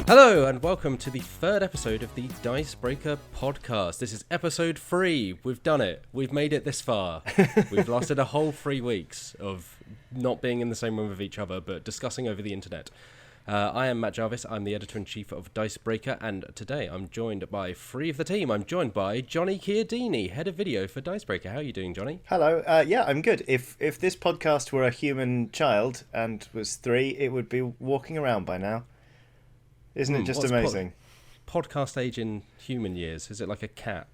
Hello and welcome to the third episode of the Dicebreaker podcast. This is episode 3. We've done it. We've made it this far. We've lasted a whole 3 weeks of not being in the same room with each other, but discussing over the internet. I am Matt Jarvis. I'm the editor-in-chief of Dicebreaker, and today I'm joined by 3 of the team. I'm joined by Johnny Chiodini, head of video for Dicebreaker. How are you doing, Johnny? Hello. Yeah, I'm good. If this podcast were a human child and was 3, it would be walking around by now. Isn't it just amazing? Podcast age in human years, is it like a cat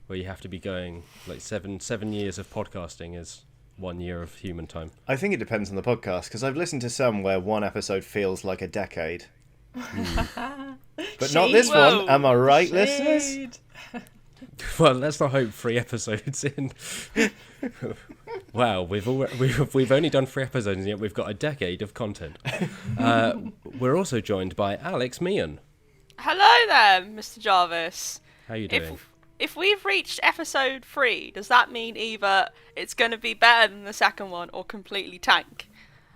where you have to be going like seven years of podcasting is 1 year of human time? I think it depends on the podcast, because I've listened to some where one episode feels like a decade. But not this one. Am I right, listeners? Well, let's not hope 3 episodes in. Wow, we've only done 3 episodes and yet we've got a decade of content. We're also joined by Alex Meehan. Hello there, Mr. Jarvis. How are you doing? If we've reached episode 3, does that mean either it's going to be better than the second one or completely tank?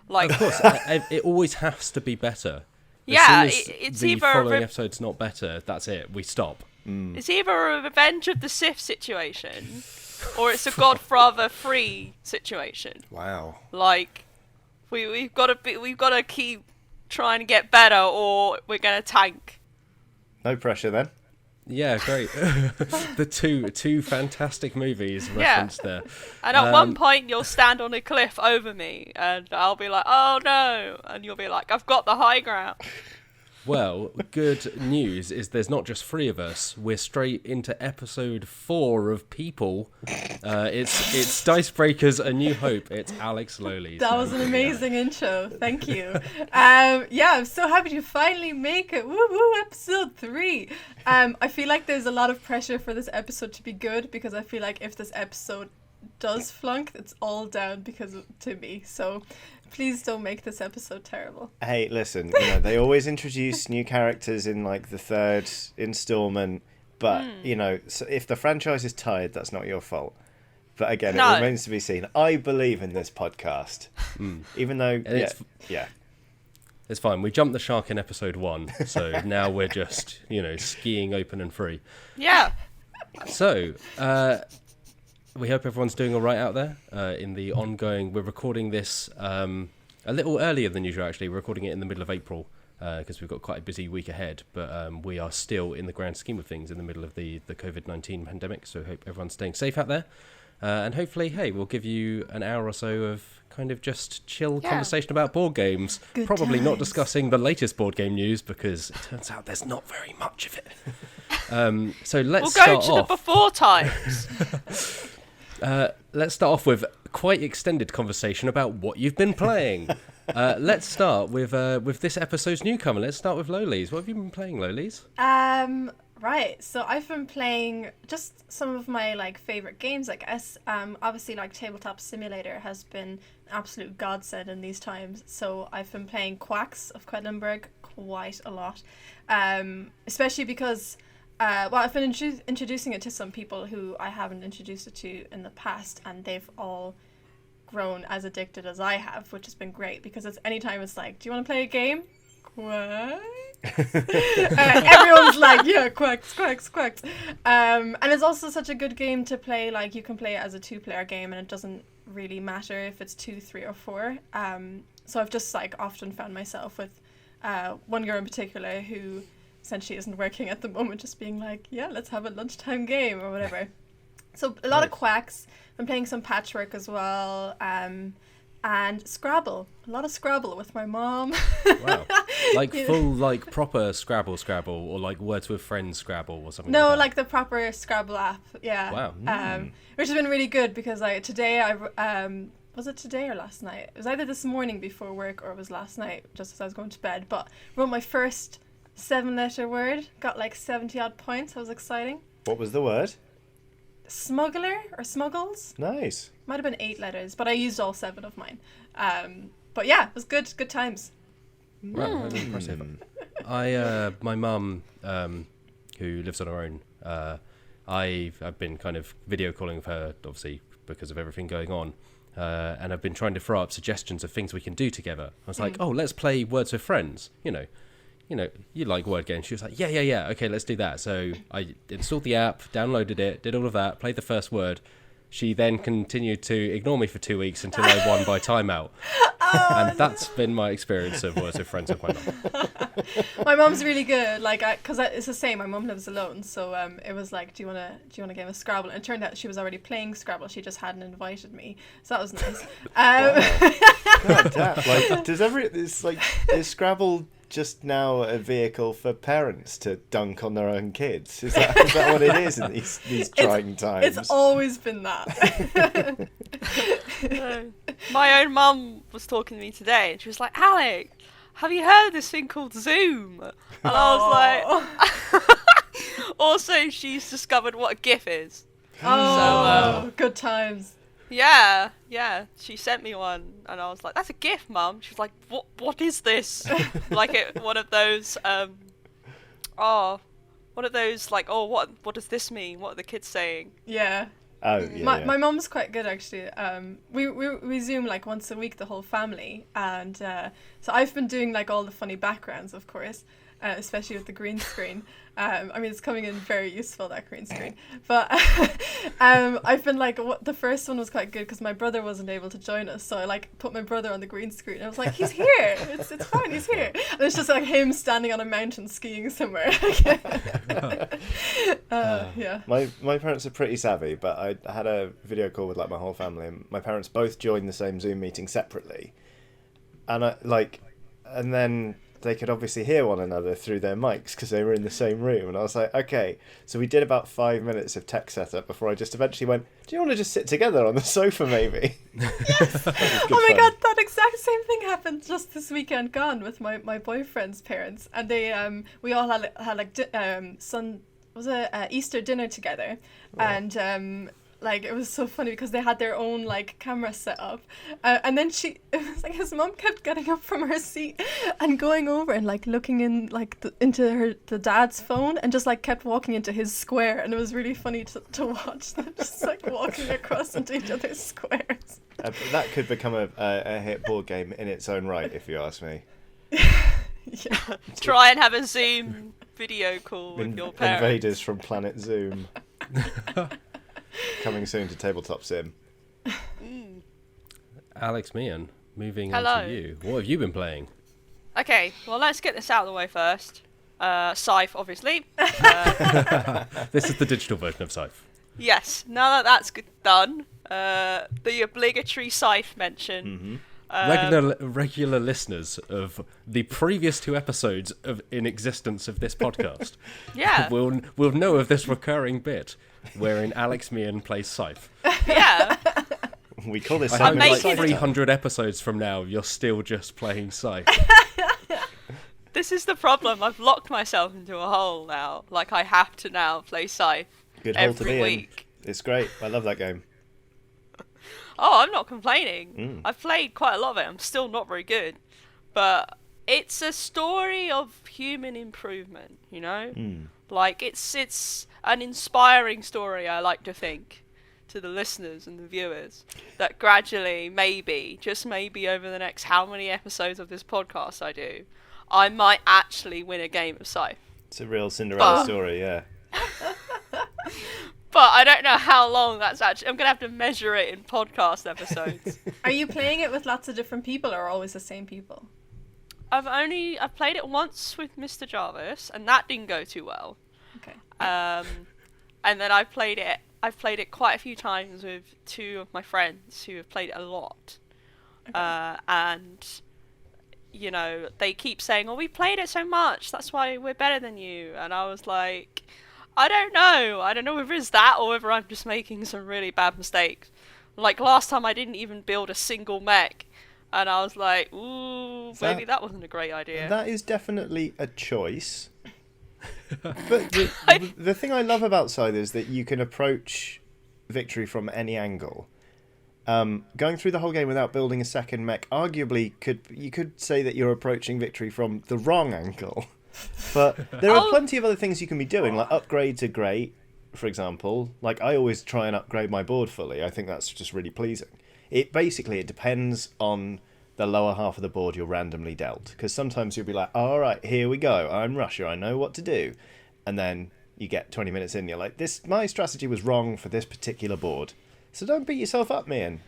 Of course, it always has to be better. Yeah, it's the following episode's not better. That's it. We stop. It's either a Revenge of the Sith situation, or it's a Godfather 3 situation. Wow. Like, we've got to keep trying to get better, or we're gonna tank. No pressure then. Yeah, great. The two fantastic movies referenced there. And at one point you'll stand on a cliff over me, and I'll be like, "Oh no!" and you'll be like, "I've got the high ground." Well, good news is there's not just 3 of us. We're straight into episode 4 of People. It's Dicebreakers A New Hope. It's Alex Lowley. That was an amazing intro. Thank you. I'm so happy to finally make it. Woo woo, episode 3. I feel like there's a lot of pressure for this episode to be good, because I feel like if this episode does flunk, it's all down to me. So please don't make this episode terrible. Hey, listen, they always introduce new characters in like the 3rd installment, but so if the franchise is tired, that's not your fault. But again, It remains to be seen. I believe in this podcast, even though it's fine. We jumped the shark in episode 1, so now we're just skiing open and free. Yeah. So we hope everyone's doing all right out there in the ongoing. We're recording this a little earlier than usual, actually. We're recording it in the middle of April because we've got quite a busy week ahead. But we are still, in the grand scheme of things, in the middle of the COVID-19 pandemic. So hope everyone's staying safe out there. And hopefully, we'll give you an hour or so of kind of just chill conversation about board games. Good Probably times. not discussing the latest board game news, because it turns out there's not very much of it. So let's We'll go start to off. the before times. Let's start off with quite extended conversation about what you've been playing. Let's start with this episode's newcomer. Let's start with Lowlies. What have you been playing, Lowlies? Right. So I've been playing just some of my favorite games, I guess. Obviously, Tabletop Simulator has been an absolute godsend in these times. So I've been playing Quacks of Quedlinburg quite a lot, especially because. I've been introducing it to some people who I haven't introduced it to in the past, and they've all grown as addicted as I have, which has been great, because anytime it's like, do you want to play a game? Quacks? Everyone's like, yeah, quacks. And it's also such a good game to play. You can play it as a 2-player game, and it doesn't really matter if it's 2, 3, or 4. So I've just often found myself with one girl in particular who essentially isn't working at the moment, just being like, yeah, let's have a lunchtime game or whatever. So a lot of Quacks. I'm playing some Patchwork as well, and Scrabble. A lot of Scrabble with my mom. Wow. Full proper Scrabble or Words with Friends Scrabble or something No, like that. the proper Scrabble app. Yeah. Wow. Which has been really good, because today was it today or last night? It was either this morning before work or it was last night just as I was going to bed, but wrote my first 7-letter word, got 70 odd points. That was exciting. What was the word? Smuggler or smuggles. Nice. Might have been 8 letters, but I used all 7 of mine. But yeah, it was good times. Wow, that's impressive. My mum, who lives on her own, I've been kind of video calling with her, obviously because of everything going on, and I've been trying to throw up suggestions of things we can do together. I was like, oh, let's play Words with Friends, you like word games. She was like, yeah, okay, let's do that. So I installed the app, downloaded it, did all of that, played the first word. She then continued to ignore me for 2 weeks until I won by timeout. And that's been my experience of Words with Friends with my mum. My mum's really good, like, because it's the same. My mum lives alone, so it was like, do you want a game of Scrabble? And it turned out she was already playing Scrabble. She just hadn't invited me, so that was nice. God damn! Is Scrabble just now a vehicle for parents to dunk on their own kids? Is that what it is in these trying times? It's always been that. My own mum was talking to me today, and she was like, "Alec, have you heard of this thing called Zoom?" And I was like, also, she's discovered what a GIF is. Good times. Yeah, she sent me one, and I was like, "That's a GIF, Mum." She was like, "What is this?" One of those, what does this mean? What are the kids saying? Yeah. Oh, yeah. My mum's quite good, actually. We Zoom like once a week, the whole family, and so I've been doing like all the funny backgrounds, of course, especially with the green screen. It's coming in very useful, that green screen. But I've been like, the first one was quite good because my brother wasn't able to join us, so I like put my brother on the green screen. I was like, he's here. It's fine. He's here. And it's just like him standing on a mountain skiing somewhere. Yeah. My parents are pretty savvy, but I had a video call with like my whole family, and my parents both joined the same Zoom meeting separately, and then they could obviously hear one another through their mics because they were in the same room. And I was like, okay. So we did about 5 minutes of tech setup before I just eventually went, do you want to just sit together on the sofa maybe? Yes! Oh my god, that exact same thing happened just this weekend gone with my boyfriend's parents. And they we all had Easter dinner together. Oh. And it was so funny because they had their own like camera set up, and then it was like his mom kept getting up from her seat and going over and like looking in like into the dad's phone, and just like kept walking into his square, and it was really funny to watch them just like walking across into each other's squares. That could become a hit board game in its own right, if you ask me. Yeah. Try and have a Zoom video call with your parents. Invaders from Planet Zoom. Coming soon to Tabletop Sim. Alex Meehan, moving Hello. on to you. What have you been playing? Okay, well, let's get this out of the way first. Scythe, obviously. This is the digital version of Scythe. Yes, now that that's done, the obligatory Scythe mention. Mm-hmm. Regular listeners of the previous 2 episodes in existence of this podcast will know of this recurring bit wherein Alex Meehan plays Scythe. Yeah. We call this I hope like 300 episodes from now you're still just playing Scythe. This is the problem. I've locked myself into a hole now. Like, I have to now play Scythe Good hole to every be week. In. It's great. I love that game. Oh, I'm not complaining. I've played quite a lot of it. I'm still not very good. But it's a story of human improvement, you know? Like, it's an inspiring story, I like to think, to the listeners and the viewers, that gradually, maybe, just maybe over the next how many episodes of this podcast I do, I might actually win a game of Scythe. It's a real Cinderella story, yeah. But I don't know how long that's actually... I'm going to have to measure it in podcast episodes. Are you playing it with lots of different people or always the same people? I've played it once with Mr. Jarvis, and that didn't go too well. Okay. And then I've played it quite a few times with 2 of my friends who have played it a lot. Okay. And, you know, they keep saying, "Oh, we played it so much, that's why we're better than you." And I was like... I don't know whether it's that or whether I'm just making some really bad mistakes. Like, last time I didn't even build a single mech, and I was like, ooh, maybe that wasn't a great idea. That is definitely a choice. But the thing I love about Scythe is that you can approach victory from any angle. Going through the whole game without building a second mech, arguably, you could say that you're approaching victory from the wrong angle. But there are plenty of other things you can be doing, like upgrades are great, for example. Like, I always try and upgrade my board fully. I think that's just really pleasing. It depends on the lower half of the board you're randomly dealt. Because sometimes you'll be like, oh, all right, here we go. I'm Russia. I know what to do. And then you get 20 minutes in, you're like, my strategy was wrong for this particular board. So don't beat yourself up, Mian.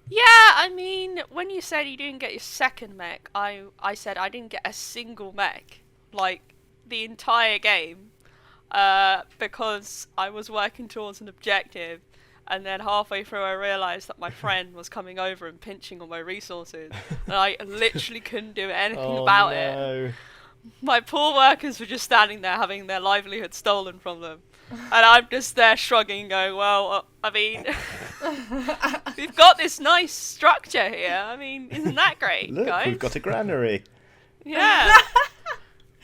Yeah, I mean, when you said you didn't get your second mech, I said I didn't get a single mech, like, the entire game, because I was working towards an objective, and then halfway through I realised that my friend was coming over and pinching on my resources, and I literally couldn't do anything about it. My poor workers were just standing there having their livelihood stolen from them. And I'm just there shrugging, going, well, I mean, we've got this nice structure here. I mean, isn't that great, Look, guys? we've got a granary. Yeah.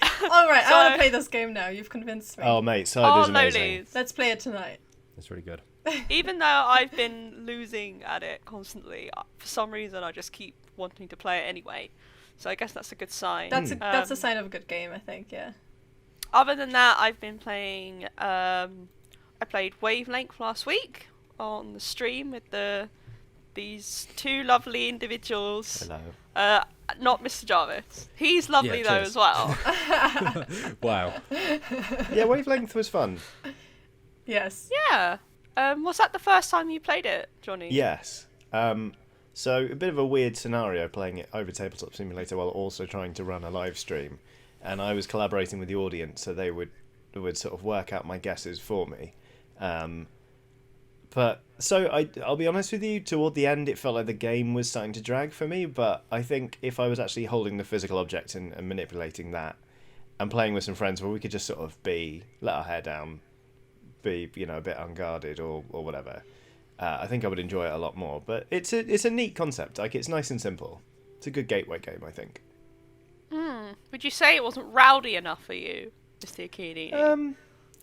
All right, I want to play this game now. You've convinced me. Oh, mate, Cyber's Oh, amazing. ladies. Let's play it tonight. It's really good. Even though I've been losing at it constantly, for some reason I just keep wanting to play it anyway. So I guess that's a good sign. That's a sign of a good game, I think. Yeah. Other than that, I've been playing. I played Wavelength last week on the stream with these two lovely individuals. Hello. Not Mr. Jarvis. He's lovely though cheers. as well. Wow. Yeah, Wavelength was fun. Yes. Yeah. Was that the first time you played it, Johnny? Yes. So a bit of a weird scenario playing it over Tabletop Simulator while also trying to run a live stream, and I was collaborating with the audience, so they would sort of work out my guesses for me. But so I'll be honest with you, toward the end it felt like the game was starting to drag for me. But I think if I was actually holding the physical object and manipulating that, and playing with some friends where we could just sort of let our hair down, be a bit unguarded or whatever. I think I would enjoy it a lot more, but it's a neat concept. Like, it's nice and simple. It's a good gateway game, I think. Would you say it wasn't rowdy enough for you, Mr. Akini?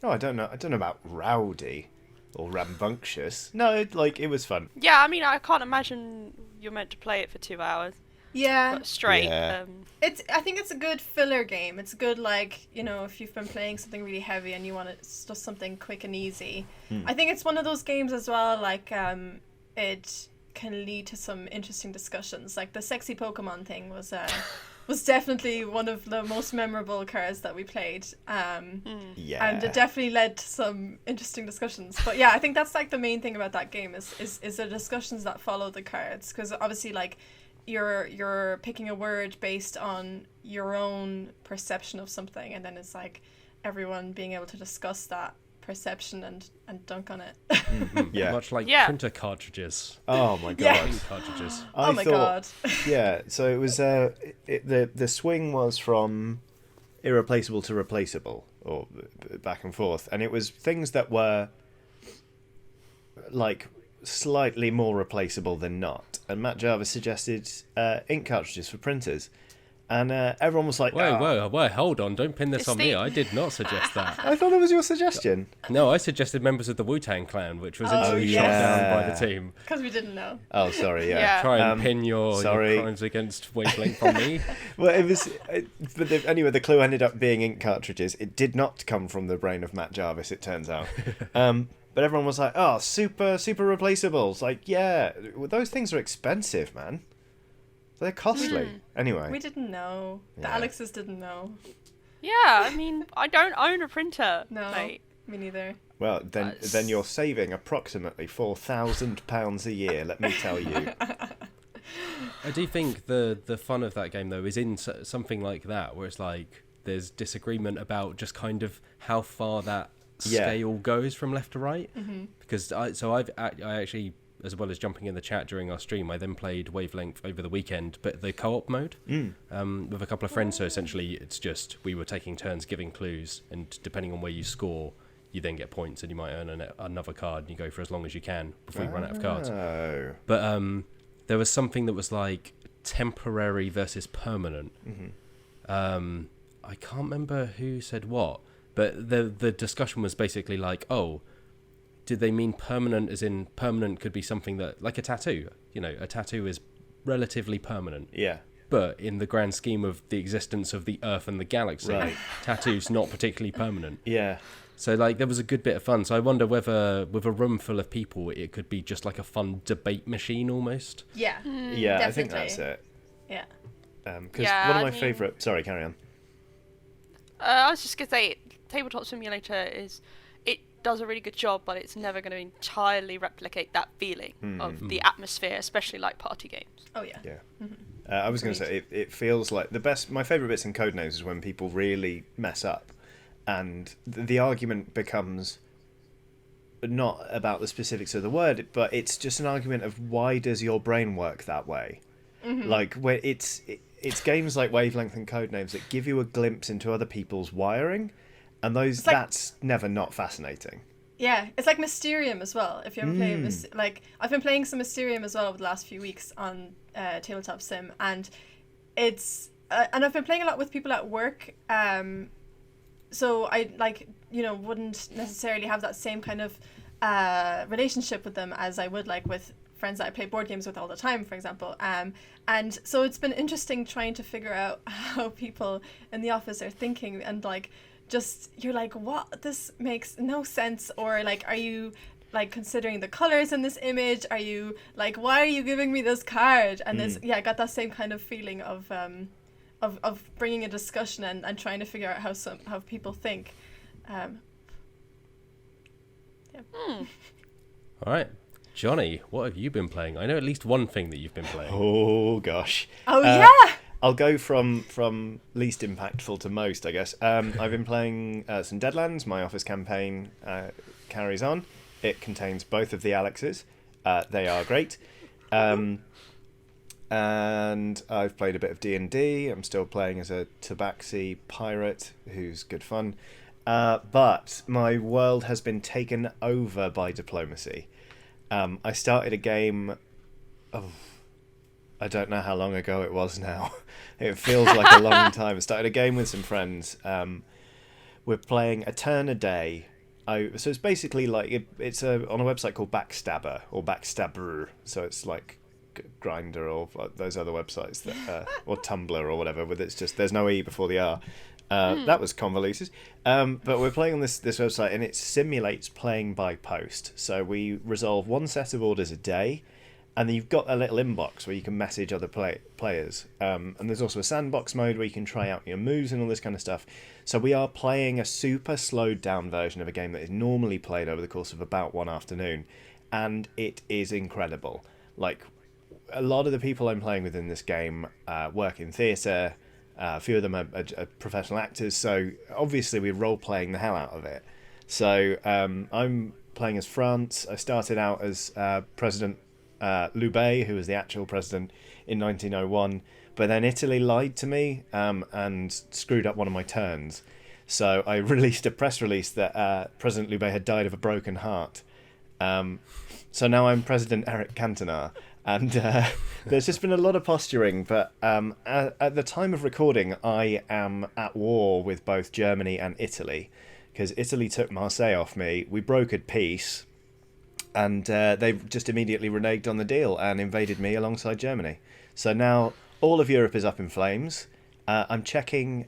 I don't know about rowdy or rambunctious. No, it was fun. Yeah, I mean, I can't imagine you're meant to play it for 2 hours Yeah. straight. Yeah. I think it's a good filler game. It's good, if you've been playing something really heavy and you want just something quick and easy. I think it's one of those games as well, it can lead to some interesting discussions. Like the sexy Pokemon thing was definitely one of the most memorable cards that we played. Yeah. And it definitely led to some interesting discussions. But yeah, I think that's the main thing about that game is the discussions that follow the cards. Because obviously, you're picking a word based on your own perception of something, and then it's everyone being able to discuss that perception and dunk on it. Yeah. Much like Yeah. printer cartridges. Oh my god. Yeah. Ink cartridges. I my thought, god. Yeah, so it was the swing was from irreplaceable to replaceable, or back and forth, and it was things that were slightly more replaceable than not. And Matt Jarvis suggested ink cartridges for printers, and everyone was like, Whoa, hold on, don't pin this It's on me. the- I did not suggest that. I thought it was your suggestion. No, I suggested members of the Wu-Tang Clan, which was Oh, instantly yeah. shot down by the team. Because we didn't know. Oh, sorry, yeah. Yeah. Try and pin your sorry. crimes against Wavelength on me. Well, it was. Anyway, the clue ended up being ink cartridges. It did not come from the brain of Matt Jarvis, it turns out. But everyone was like, "Oh, super replaceable." It's like, yeah, those things are expensive, man. They're costly. Anyway. We didn't know. The Yeah. Alexes didn't know. Yeah, I mean, I don't own a printer, No. mate. Me neither. Well, then you're saving approximately £4,000 a year. Let me tell you. I do think the fun of that game, though, is in something like that, where it's there's disagreement about just kind of how far that scale goes from left to right. Mm-hmm. Because I actually, as well as jumping in the chat during our stream, I then played Wavelength over the weekend, but the co-op mode with a couple of friends. So essentially, it's just we were taking turns giving clues, and depending on where you score, you then get points, and you might earn another card, and you go for as long as you can before you run out of cards. Oh. But there was something that was temporary versus permanent. I can't remember who said what, but the discussion was basically did they mean permanent as in permanent could be something that, like a tattoo? A tattoo is relatively permanent. Yeah. But in the grand scheme of the existence of the Earth and the galaxy, Right. tattoo's not particularly permanent. Yeah. So there was a good bit of fun. So I wonder whether with a room full of people, it could be just like a fun debate machine almost. Yeah. Yeah, I think Definitely. that's it. Yeah. Because one of my favourite... Sorry, carry on. I was just going to say, Tabletop Simulator it does a really good job, but it's never going to entirely replicate that feeling of the atmosphere, especially like party games. Oh, yeah. Yeah. I was going to say, it feels like my favourite bits in Codenames is when people really mess up, and the argument becomes not about the specifics of the word, but it's just an argument of why does your brain work that way? Like, where it's games like Wavelength and Codenames that give you a glimpse into other people's wiring, and that's never not fascinating. Yeah, it's like Mysterium as well. If you ever play I've been playing some Mysterium as well over the last few weeks on Tabletop Sim, and it's and I've been playing a lot with people at work. So I wouldn't necessarily have that same kind of relationship with them as I would like with friends that I play board games with all the time, for example. And so it's been interesting trying to figure out how people in the office are thinking, and like, just, you're like, what? This makes no sense. Or like, are you like considering the colors in this image? Are you like, why are you giving me this card? And I got that same kind of feeling of bringing a discussion and trying to figure out how people think. Yeah. All right. Johnny, what have you been playing? I know at least one thing that you've been playing. Oh, gosh. Oh, yeah! I'll go from least impactful to most, I guess. I've been playing some Deadlands. My office campaign carries on. It contains both of the Alexes. They are great. And I've played a bit of D&D. I'm still playing as a Tabaxi pirate who's good fun. But my world has been taken over by diplomacy. I started a game... I don't know how long ago it was now. It feels like a long time. I started a game with some friends. We're playing a turn a day. So it's basically like it's on a website called Backstabber or Backstabber. So it's like Grindr or those other websites that or Tumblr or whatever. But it's just there's no E before the R. That was convoluted. But we're playing on this website, and it simulates playing by post. So we resolve one set of orders a day. And then you've got a little inbox where you can message other players. And there's also a sandbox mode where you can try out your moves and all this kind of stuff. So we are playing a super slowed down version of a game that is normally played over the course of about one afternoon. And it is incredible. Like, a lot of the people I'm playing with in this game work in theatre. A few of them are professional actors. So obviously we're role-playing the hell out of it. So I'm playing as France. I started out as President Loubet, who was the actual president in 1901, but then Italy lied to me and screwed up one of my turns. So I released a press release that President Loubet had died of a broken heart. So now I'm President Eric Cantona, and there's just been a lot of posturing, but at the time of recording, I am at war with both Germany and Italy, because Italy took Marseille off me. We brokered peace. And they've just immediately reneged on the deal and invaded me alongside Germany. So now all of Europe is up in flames. I'm checking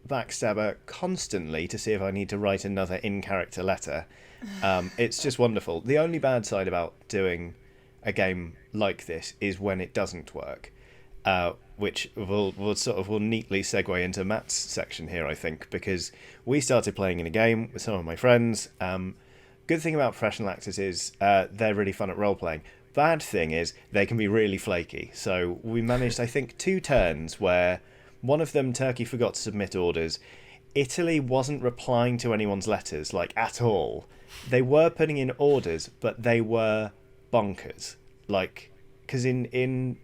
Backstabber constantly to see if I need to write another in-character letter. It's just wonderful. The only bad side about doing a game like this is when it doesn't work, which will neatly segue into Matt's section here, I think, because we started playing in a game with some of my friends. Good thing about professional actors is they're really fun at role-playing. Bad thing is they can be really flaky. So we managed, I think, 2 turns where one of them, Turkey, forgot to submit orders. Italy wasn't replying to anyone's letters, like, at all. They were putting in orders, but they were bonkers. Like, because in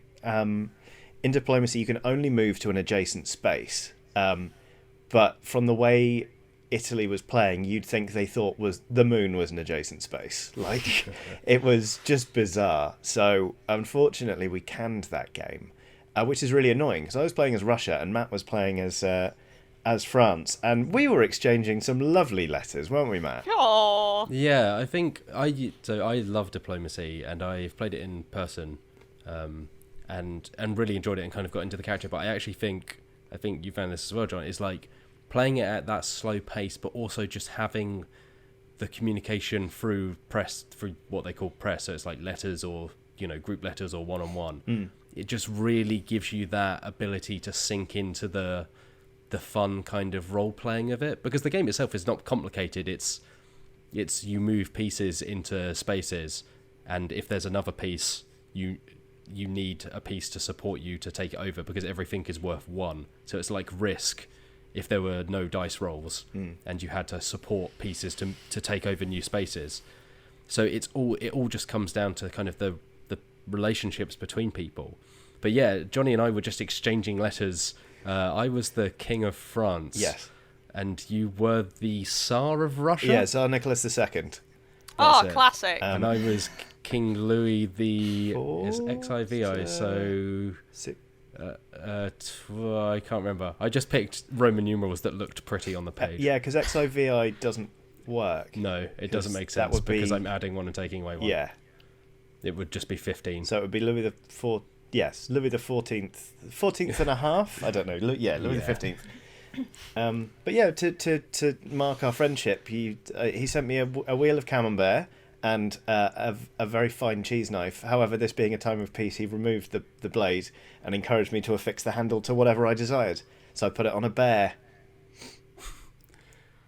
diplomacy, you can only move to an adjacent space. But from the way Italy was playing, you'd think they thought the moon was an adjacent space. Like, it was just bizarre. So unfortunately we canned that game, which is really annoying, because I was playing as Russia and Matt was playing as France, and we were exchanging some lovely letters, weren't we, Matt? Aww. Yeah, I think I love diplomacy, and I've played it in person, and really enjoyed it and kind of got into the character. But I think you found this as well, John. It's like playing it at that slow pace, but also just having the communication through what they call press. So it's like letters or, group letters or one-on-one. it just really gives you that ability to sink into the fun kind of role playing of it, because the game itself is not complicated. It's you move pieces into spaces, and if there's another piece, you need a piece to support you to take it over, because everything is worth 1. So it's like Risk if there were no dice rolls and you had to support pieces to take over new spaces. So it all just comes down to kind of the relationships between people. But yeah, Johnny and I were just exchanging letters. I was the King of France. Yes. And you were the Tsar of Russia? Yeah, Tsar Nicholas II. Oh, classic. And I was King Louis the... is XIVI, so... I can't remember. I just picked Roman numerals that looked pretty on the page. Yeah, because XIVI doesn't work. No, it doesn't make sense because I'm adding 1 and taking away 1. Yeah. It would just be 15. So it would be Louis the Fourth. Yes, Louis the 14th and a half. I don't know. Louis the 15th. But yeah, to mark our friendship, he sent me a wheel of camembert and a very fine cheese knife. However, this being a time of peace, he removed the blade and encouraged me to affix the handle to whatever I desired. So I put it on a bear.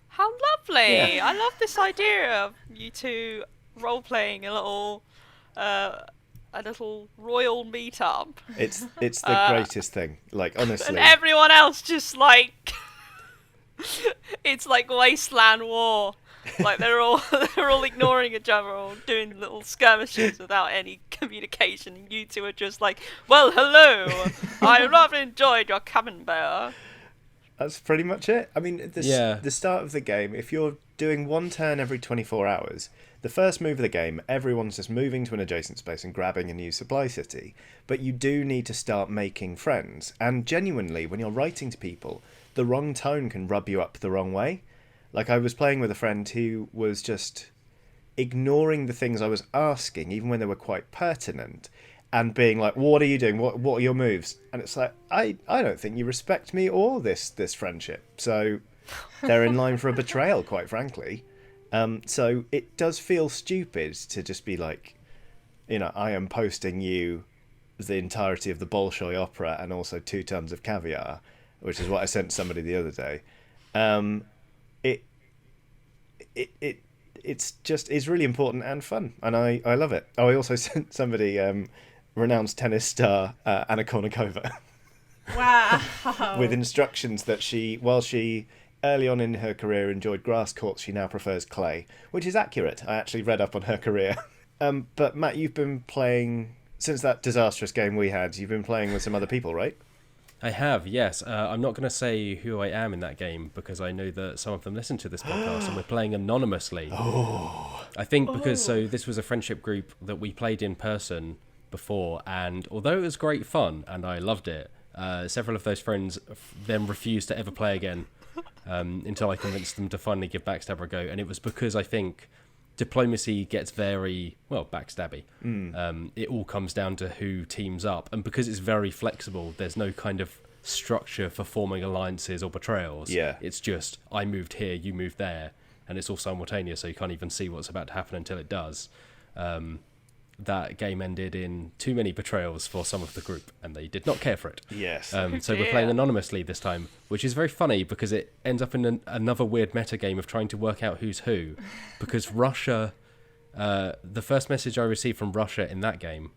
How lovely! Yeah. I love this idea of you two role playing a little royal meetup. It's the greatest thing. Like, honestly. And everyone else just like it's like Wasteland War. Like they're all ignoring each other, or doing little skirmishes without any communication. And you two are just like, well, hello. I rather enjoyed your camembert. That's pretty much it. I mean, the start of the game, if you're doing 1 turn every 24 hours, the first move of the game, everyone's just moving to an adjacent space and grabbing a new supply city. But you do need to start making friends. And genuinely, when you're writing to people, the wrong tone can rub you up the wrong way. Like, I was playing with a friend who was just ignoring the things I was asking, even when they were quite pertinent, and being like, what are you doing? What are your moves? And it's like, I don't think you respect me or this friendship. So they're in line for a betrayal, quite frankly. So it does feel stupid to just be like, I am posting you the entirety of the Bolshoi opera and also 2 tons of caviar, which is what I sent somebody the other day. It's really important and fun, and I love it. Oh, I also sent somebody renowned tennis star Anna Kournikova. Wow. With instructions that while she early on in her career enjoyed grass courts, she now prefers clay, which is accurate. I actually read up on her career. But Matt, you've been playing since that disastrous game we had. You've been playing with some other people, right? I have, yes. I'm not going to say who I am in that game because I know that some of them listen to this podcast and we're playing anonymously. I think because this was a friendship group that we played in person before, and although it was great fun and I loved it, several of those friends then refused to ever play again until I convinced them to finally give Backstabber a go. And it was because I think diplomacy gets very, backstabby. It all comes down to who teams up. And because it's very flexible, there's no kind of structure for forming alliances or betrayals. Yeah. It's just, I moved here, you moved there. And it's all simultaneous, so you can't even see what's about to happen until it does. That game ended in too many betrayals for some of the group, and they did not care for it. Yes. So we're playing anonymously this time, which is very funny because it ends up in another weird meta game of trying to work out who's who. Because Russia, the first message I received from Russia in that game,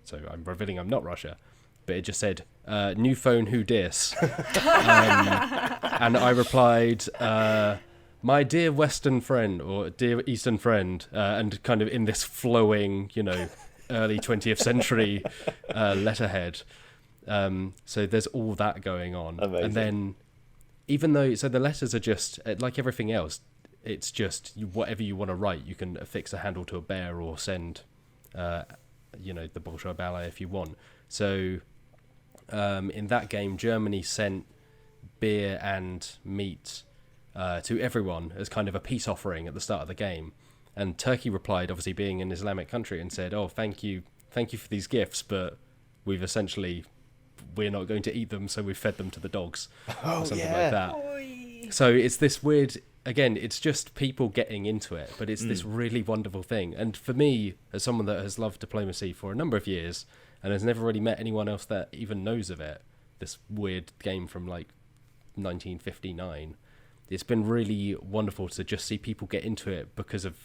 so I'm revealing I'm not Russia, but it just said, new phone, who dis? And I replied, my dear Western friend, or dear Eastern friend, and kind of in this flowing, early 20th century letterhead. So there's all that going on. Amazing. And then, even though, so the letters are just, like everything else, it's just whatever you want to write. You can affix a handle to a bear or send, the Bolshoi Ballet if you want. So in that game, Germany sent beer and meat to everyone as kind of a peace offering at the start of the game. And Turkey replied, obviously being an Islamic country, and said, thank you for these gifts, but we're not going to eat them, so we've fed them to the dogs, or something like that. Oy. So it's this weird, again, it's just people getting into it, but it's this really wonderful thing. And for me, as someone that has loved diplomacy for a number of years, and has never really met anyone else that even knows of it. This weird game from like 1959. It's been really wonderful to just see people get into it because of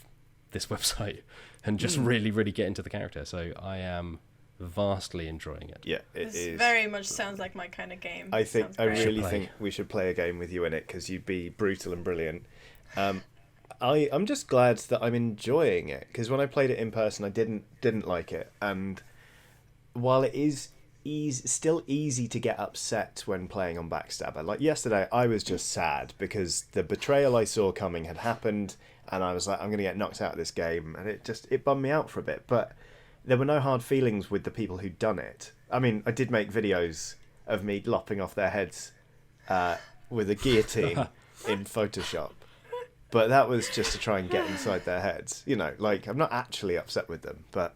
this website and just really, really get into the character. So I am vastly enjoying it. Yeah, it is. Very much sounds like my kind of game. I really Play. think we should play a game with you in it because you'd be brutal and brilliant. I'm just glad that I'm enjoying it because when I played it in person, I didn't like it, and while it is still easy to get upset when playing on Backstabber, like yesterday, I was just sad because the betrayal I saw coming had happened, and I was like, I'm going to get knocked out of this game, and it bummed me out for a bit, but there were no hard feelings with the people who'd done it. I mean, I did make videos of me lopping off their heads with a guillotine in Photoshop. But that was just to try and get inside their heads. You know, like, I'm not actually upset with them. But,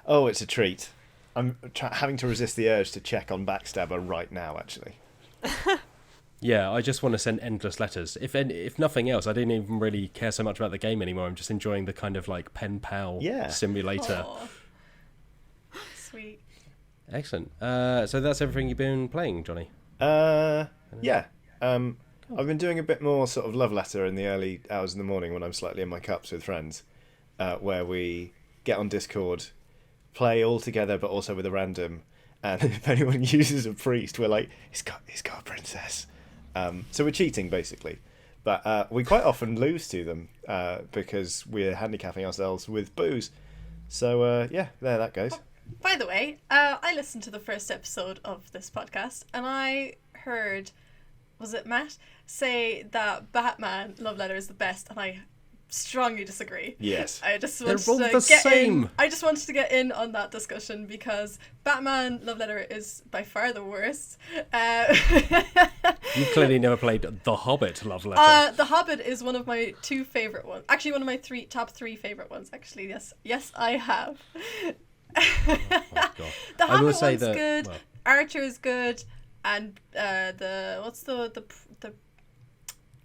oh, it's a treat. I'm having to resist the urge to check on Backstabber right now, actually. Yeah, I just want to send endless letters. If nothing else, I didn't even really care so much about the game anymore. I'm just enjoying the kind of, like, pen pal simulator. Aw. Sweet. Excellent. So that's everything you've been playing, Johnny? Yeah. I've been doing a bit more sort of love letter in the early hours in the morning when I'm slightly in my cups with friends, where we get on Discord, play all together but also with a random, and if anyone uses a priest, we're like, he's got a princess. So we're cheating basically, but we quite often lose to them because we're handicapping ourselves with booze. So yeah, there that goes. By the way, I listened to the first episode of this podcast and I heard, was it Matt, say that Batman Love Letter is the best, and I strongly disagree. Yes. I just They're wanted all to the get same. in. I just wanted to get in on that discussion because Batman Love Letter is by far the worst. You've clearly never played The Hobbit Love Letter. The Hobbit is one of my two favorite ones. Actually, one of my top three favorite ones. Actually, yes, I have. God. The I will Hobbit say one's that, good. well- Archer is good, and what's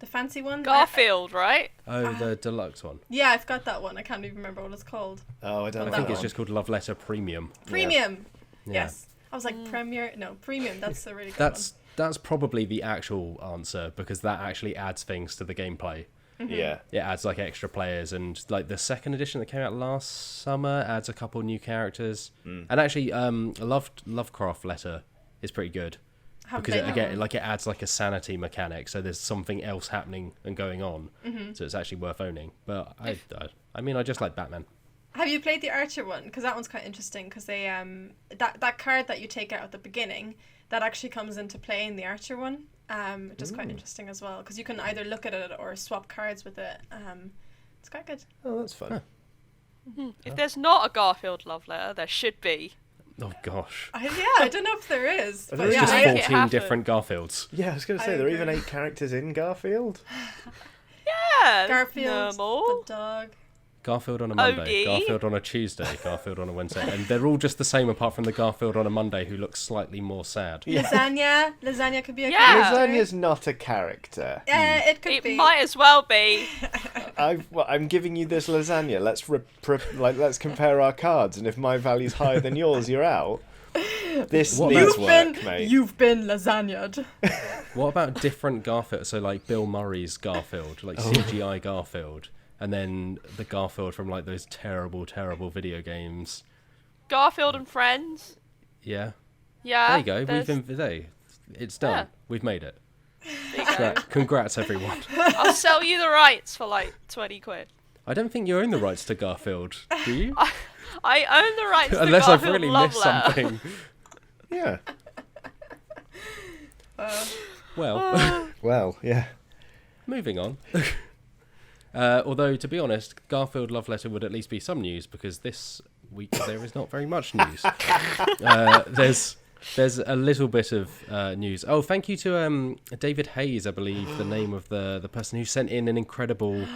the fancy one? Garfield, right? Oh, the deluxe one. Yeah, I've got that one. I can't even remember what it's called. Oh, I don't I know. think it's just called Love Letter Premium. Premium. Yeah. Yes. I was like Premier. No, Premium. That's a really good That's probably the actual answer because that actually adds things to the gameplay. Yeah. It adds like extra players, and like the second edition that came out last summer adds a couple new characters. And actually, Lovecraft Letter is pretty good because it adds like a sanity mechanic, so there's something else happening and going on. So it's actually worth owning. But I mean, I just like Batman. Have you played the Archer one? Because that one's quite interesting. Because they that card that you take out at the beginning that actually comes into play in the Archer one. Which is quite interesting as well, because you can either look at it or swap cards with it. It's quite good. Oh, that's fun. If there's not a Garfield Love Letter, there should be. Oh gosh. I don't know if there is. There's But yeah, Just make it 14 happen. different Garfields. Yeah, I was going to say, I there are even agree. 8 characters in Garfield. Yeah. Garfield, normal. the dog. Garfield on a Monday, OD. Garfield on a Tuesday, Garfield on a Wednesday, and they're all just the same apart from the Garfield on a Monday who looks slightly more sad. Lasagna could be a Yeah. character. Lasagna's not a character. It could It be. might as well be. I'm giving you this lasagna. Let's compare our cards, and if my value's higher than yours, you're out. This What needs about- work, mate. You've been lasagnaed. What about different Garfield? So like Bill Murray's Garfield, like CGI Garfield, and then the Garfield from like those terrible, terrible video games. Garfield and Friends. Yeah, Yeah. there you go. there's- It's done. Yeah. We've made it. there you go. Congrats, everyone. I'll sell you the rights for like 20 quid. I don't think you own the rights to Garfield, do you? I own the rights to Unless I've Garfield really Love missed Letter. something. Yeah. Well, Well, yeah. moving on. Although, to be honest, Garfield Love Letter would at least be some news because this week there is not very much news. There's a little bit of news. Oh, thank you to David Hayes, I believe, the name of the person who sent in an incredible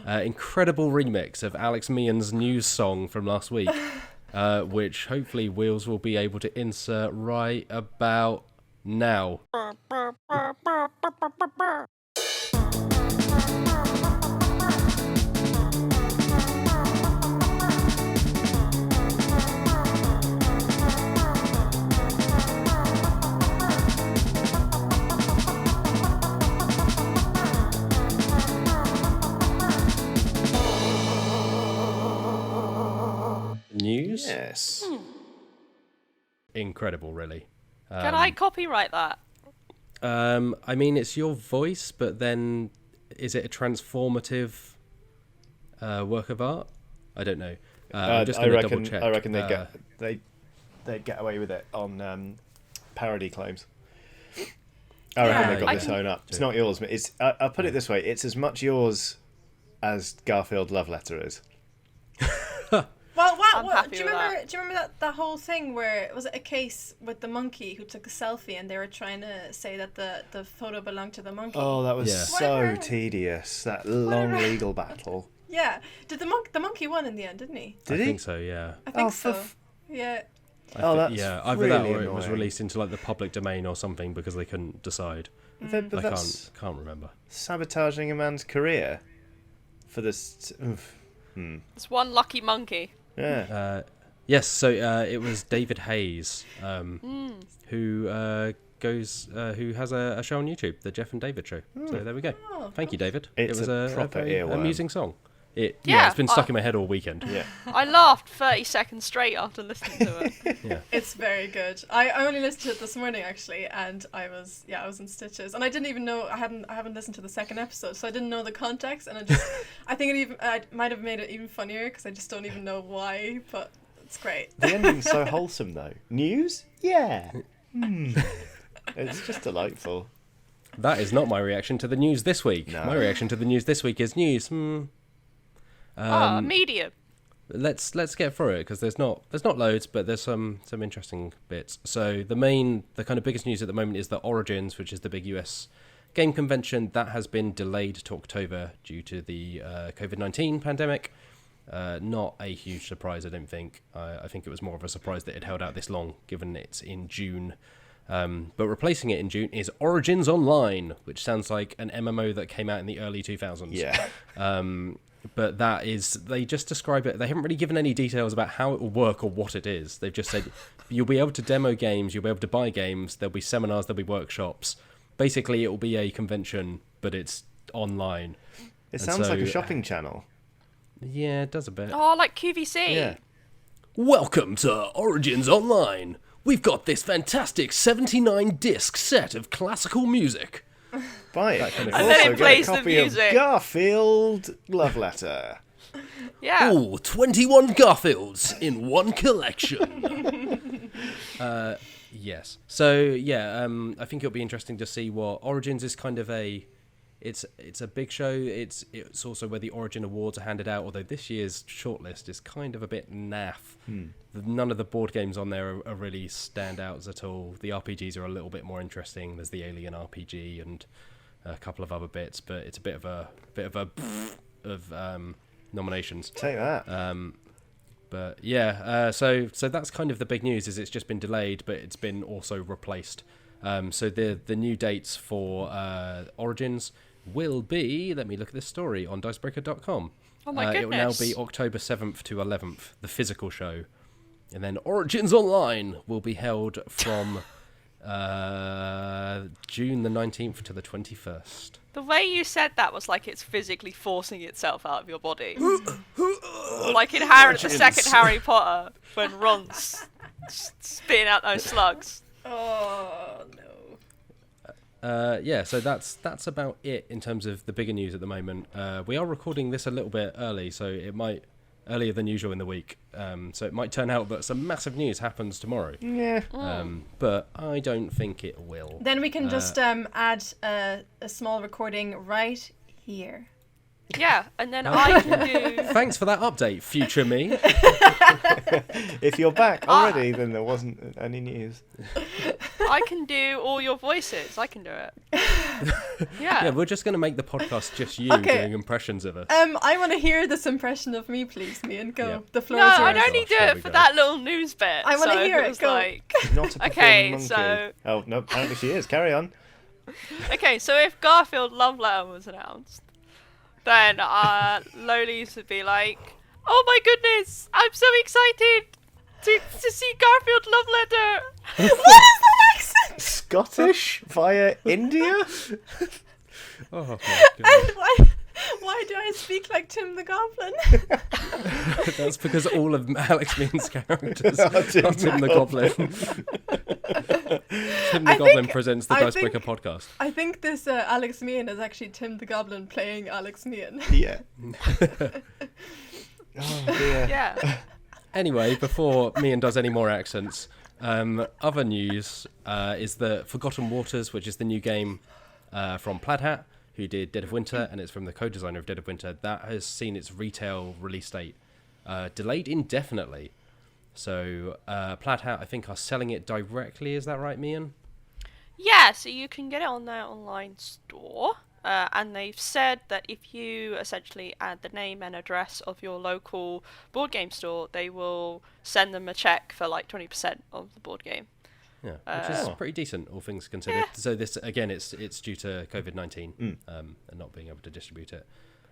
remix of Alex Meehan's news song from last week, which hopefully Wheels will be able to insert right about now. news. Yes. Incredible, really. Can I copyright that? I mean, it's your voice, but then is it a transformative work of art? I don't know. I'm just going to double check. I reckon they'd get away with it on parody claims. I reckon they got this own up. It's not yours, but it's. I'll put it this way: it's as much yours as Garfield Love Letter is. Well, I'm what happy do you with remember? Do you remember that whole thing where was it a case with the monkey who took a selfie and they were trying to say that the photo belonged to the monkey? Oh, that was Yeah. so Whatever. tedious. That long legal battle. Yeah. Did the monkey won in the end? Didn't he? Did I he? think so, yeah. I think Oh, so. Yeah. That's Yeah, either that really or it was annoying. released into like the public domain or something because they couldn't decide. But I that's can't remember. sabotaging a man's career for this. It's one lucky monkey. Yeah. Yes, so it was David Hayes, who who has a show on YouTube, the Jeff and David Show. So there we go. Oh, Thank you, David. It's it was a proper very earworm. amusing song. Yeah, It's been stuck in my head all weekend. Yeah. I laughed 30 seconds straight after listening to it. Yeah. It's very good. I only listened to it this morning actually, and I was in stitches, and I didn't even know I haven't listened to the second episode, so I didn't know the context, and I think I might have made it even funnier because I just don't even know why, but it's great. The ending's so wholesome, though. News? Yeah. It's just delightful. That is not my reaction to the news this week. No. My reaction to the news this week is news. Medium. Let's get through it because there's not loads, but there's some interesting bits. So the kind of biggest news at the moment is that Origins, which is the big US game convention, that has been delayed to October due to the COVID-19 pandemic. Not a huge surprise, I don't think. I think it was more of a surprise that it held out this long, given it's in June. But replacing it in June is Origins Online, which sounds like an MMO that came out in the early 2000s. Yeah. But that is, they just describe it. They haven't really given any details about how it will work or what it is. They've just said you'll be able to demo games, you'll be able to buy games, there'll be seminars, there'll be workshops. Basically, it will be a convention, but it's online. It And sounds like a so- shopping channel. Yeah, it does a bit. Oh, like QVC. Yeah. Welcome to Origins Online. We've got this fantastic 79-disc set of classical music. Buy it. kind of- And then Also it plays get a the copy music. of Garfield Love Letter. Yeah. Ooh, 21 Garfields in one collection. Yes. So, yeah, I think it'll be interesting to see what Origins is kind of a... It's a big show. It's also where the Origin Awards are handed out, although this year's shortlist is kind of a bit naff. None of the board games on there are really standouts at all. The RPGs are a little bit more interesting. There's the Alien RPG and a couple of other bits, but it's a bit of a nominations. Take that. But yeah, so that's kind of the big news. Is it's just been delayed, but it's been also replaced. So the new dates for Origins will be, let me look at this story on dicebreaker.com. Oh my It will now goodness. be October 7th to 11th, the physical show. And then Origins Online will be held from June the 19th to the 21st. The way you said that was like it's physically forcing itself out of your body. Like in the second Harry Potter, when Ron's spitting out those slugs. Oh no. Yeah, so that's about it in terms of the bigger news at the moment. We are recording this a little bit early, so it might earlier than usual in the week. So it might turn out that some massive news happens tomorrow. Yeah. But I don't think it will. Then we can just add a small recording right here. Yeah, and then I can do. Thanks for that update, future me. If you're back already, then there wasn't any news. I can do all your voices. I can do it. Yeah. Yeah, we're just going to make the podcast just you Okay. doing impressions of us. I want to hear this impression of me, please, Mian. Go. Yeah. The floor No, is yours. I'd only do There it we for go. that little news bit. I wanna so hear if it, was go. like, Not a Okay, monkey. so- Oh no, apparently she is. Carry on. okay, so if Garfield Love Letter was announced, then Lolies would be like, "Oh my goodness, I'm so excited to see Garfield Love Letter." What is that accent? Scottish via India. Oh, my And goodness. Why do I speak like Tim the Goblin? That's because all of Alex Meehan's characters Are are Tim Tim the the Goblin. Tim the Goblin presents the Dicebreaker podcast. I think this Alex Meehan is actually Tim the Goblin playing Alex Meehan. Yeah. Oh dear. Yeah. Anyway, before Meehan does any more accents, other news is the Forgotten Waters, which is the new game from Plaid Hat, who did Dead of Winter, and it's from the co-designer of Dead of Winter. That has seen its retail release date delayed indefinitely. So Plaid Hat, I think, are selling it directly. Is that right, Meehan? Yeah, so you can get it on their online store. And they've said that if you essentially add the name and address of your local board game store, they will send them a check for like 20% of the board game. Yeah, which is pretty decent, all things considered. Yeah. So this, again, it's due to COVID-19 and not being able to distribute it.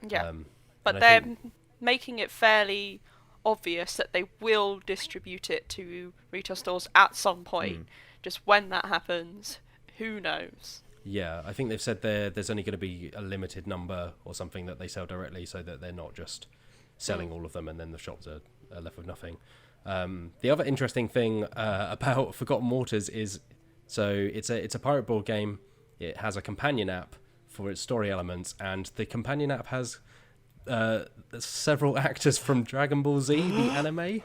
Yeah, and but I they're think- making it fairly obvious that they will distribute it to retail stores at some point. Just when that happens, who knows? Yeah, I think they've said there's only going to be a limited number or something that they sell directly, so that they're not just selling all of them and then the shops are left with nothing. The other interesting thing about Forgotten Waters is, so it's a pirate board game. It has a companion app for its story elements, and the companion app has several actors from Dragon Ball Z, the anime, including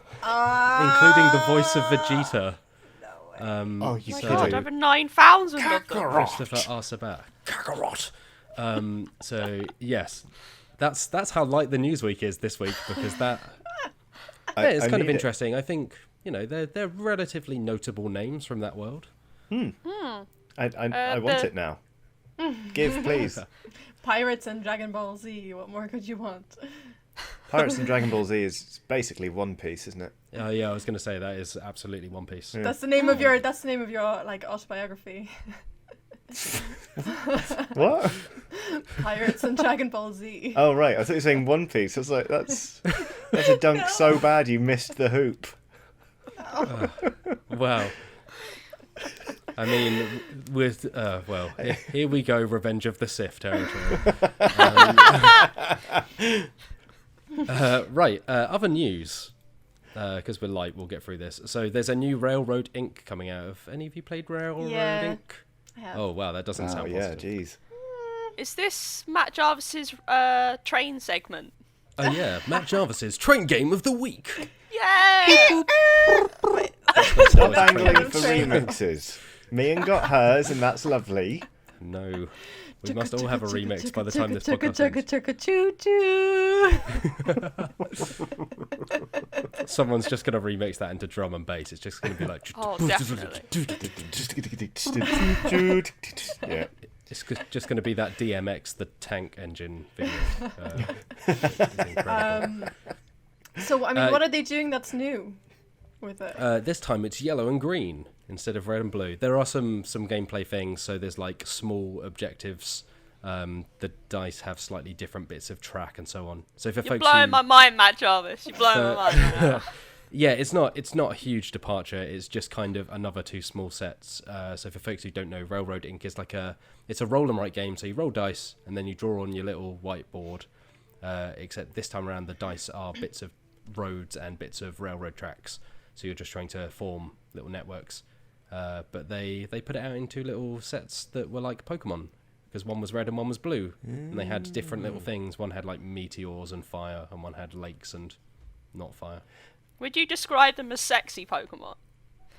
the voice of Vegeta. Oh, you Oh my kidding? god, over 9,000 of them. Christopher R. Sabat. Kakarot. So yes, that's how light the news week is this week, because that it's kind of interesting. I think they're relatively notable names from that world. I want it now. Give, please. Pirates and Dragon Ball Z. What more could you want? Pirates and Dragon Ball Z is basically One Piece, isn't it? Yeah, I was going to say that is absolutely One Piece. Yeah. That's the name of your. That's the name of your like autobiography. What? Pirates and Dragon Ball Z. Oh right, I thought you were saying One Piece. I was like, that's a dunk so bad you missed the hoop. Wow. I mean, with here we go, Revenge of the Sith territory. Right, other news, because we're light, we'll get through this. So there's a new Railroad Inc. coming out. Have any of you played Railroad Yeah. Inc.? I have. Oh wow, that doesn't Oh sound yeah, positive. jeez. Is this Matt Jarvis's train segment? Oh yeah, Matt Jarvis's Train Game of the Week. Yay! Stop angling for Train. remixes. Meehan got hers, and that's lovely. No, we must all have a remix by the time this podcast ends. Someone's just going to remix that into drum and bass. It's just going to be like... Oh, definitely. Yeah. It's just going to be that DMX, the tank engine video. It's incredible. So I mean, what are they doing that's new with it? This time it's yellow and green instead of red and blue. There are some gameplay things. So there's like small objectives. The dice have slightly different bits of track and so on. So for You're folks blowing who, my mind, Matt Jarvis. You're blowing my mind right now. yeah, it's not a huge departure. It's just kind of another two small sets. So for folks who don't know, Railroad Inc. is it's a roll and write game. So you roll dice and then you draw on your little whiteboard. Except this time around, the dice are bits of roads and bits of railroad tracks. So you're just trying to form little networks. But they put it out into little sets that were like Pokemon, because one was red and one was blue, and they had different little things. One had like meteors and fire, and one had lakes and not fire. Would you describe them as sexy Pokemon?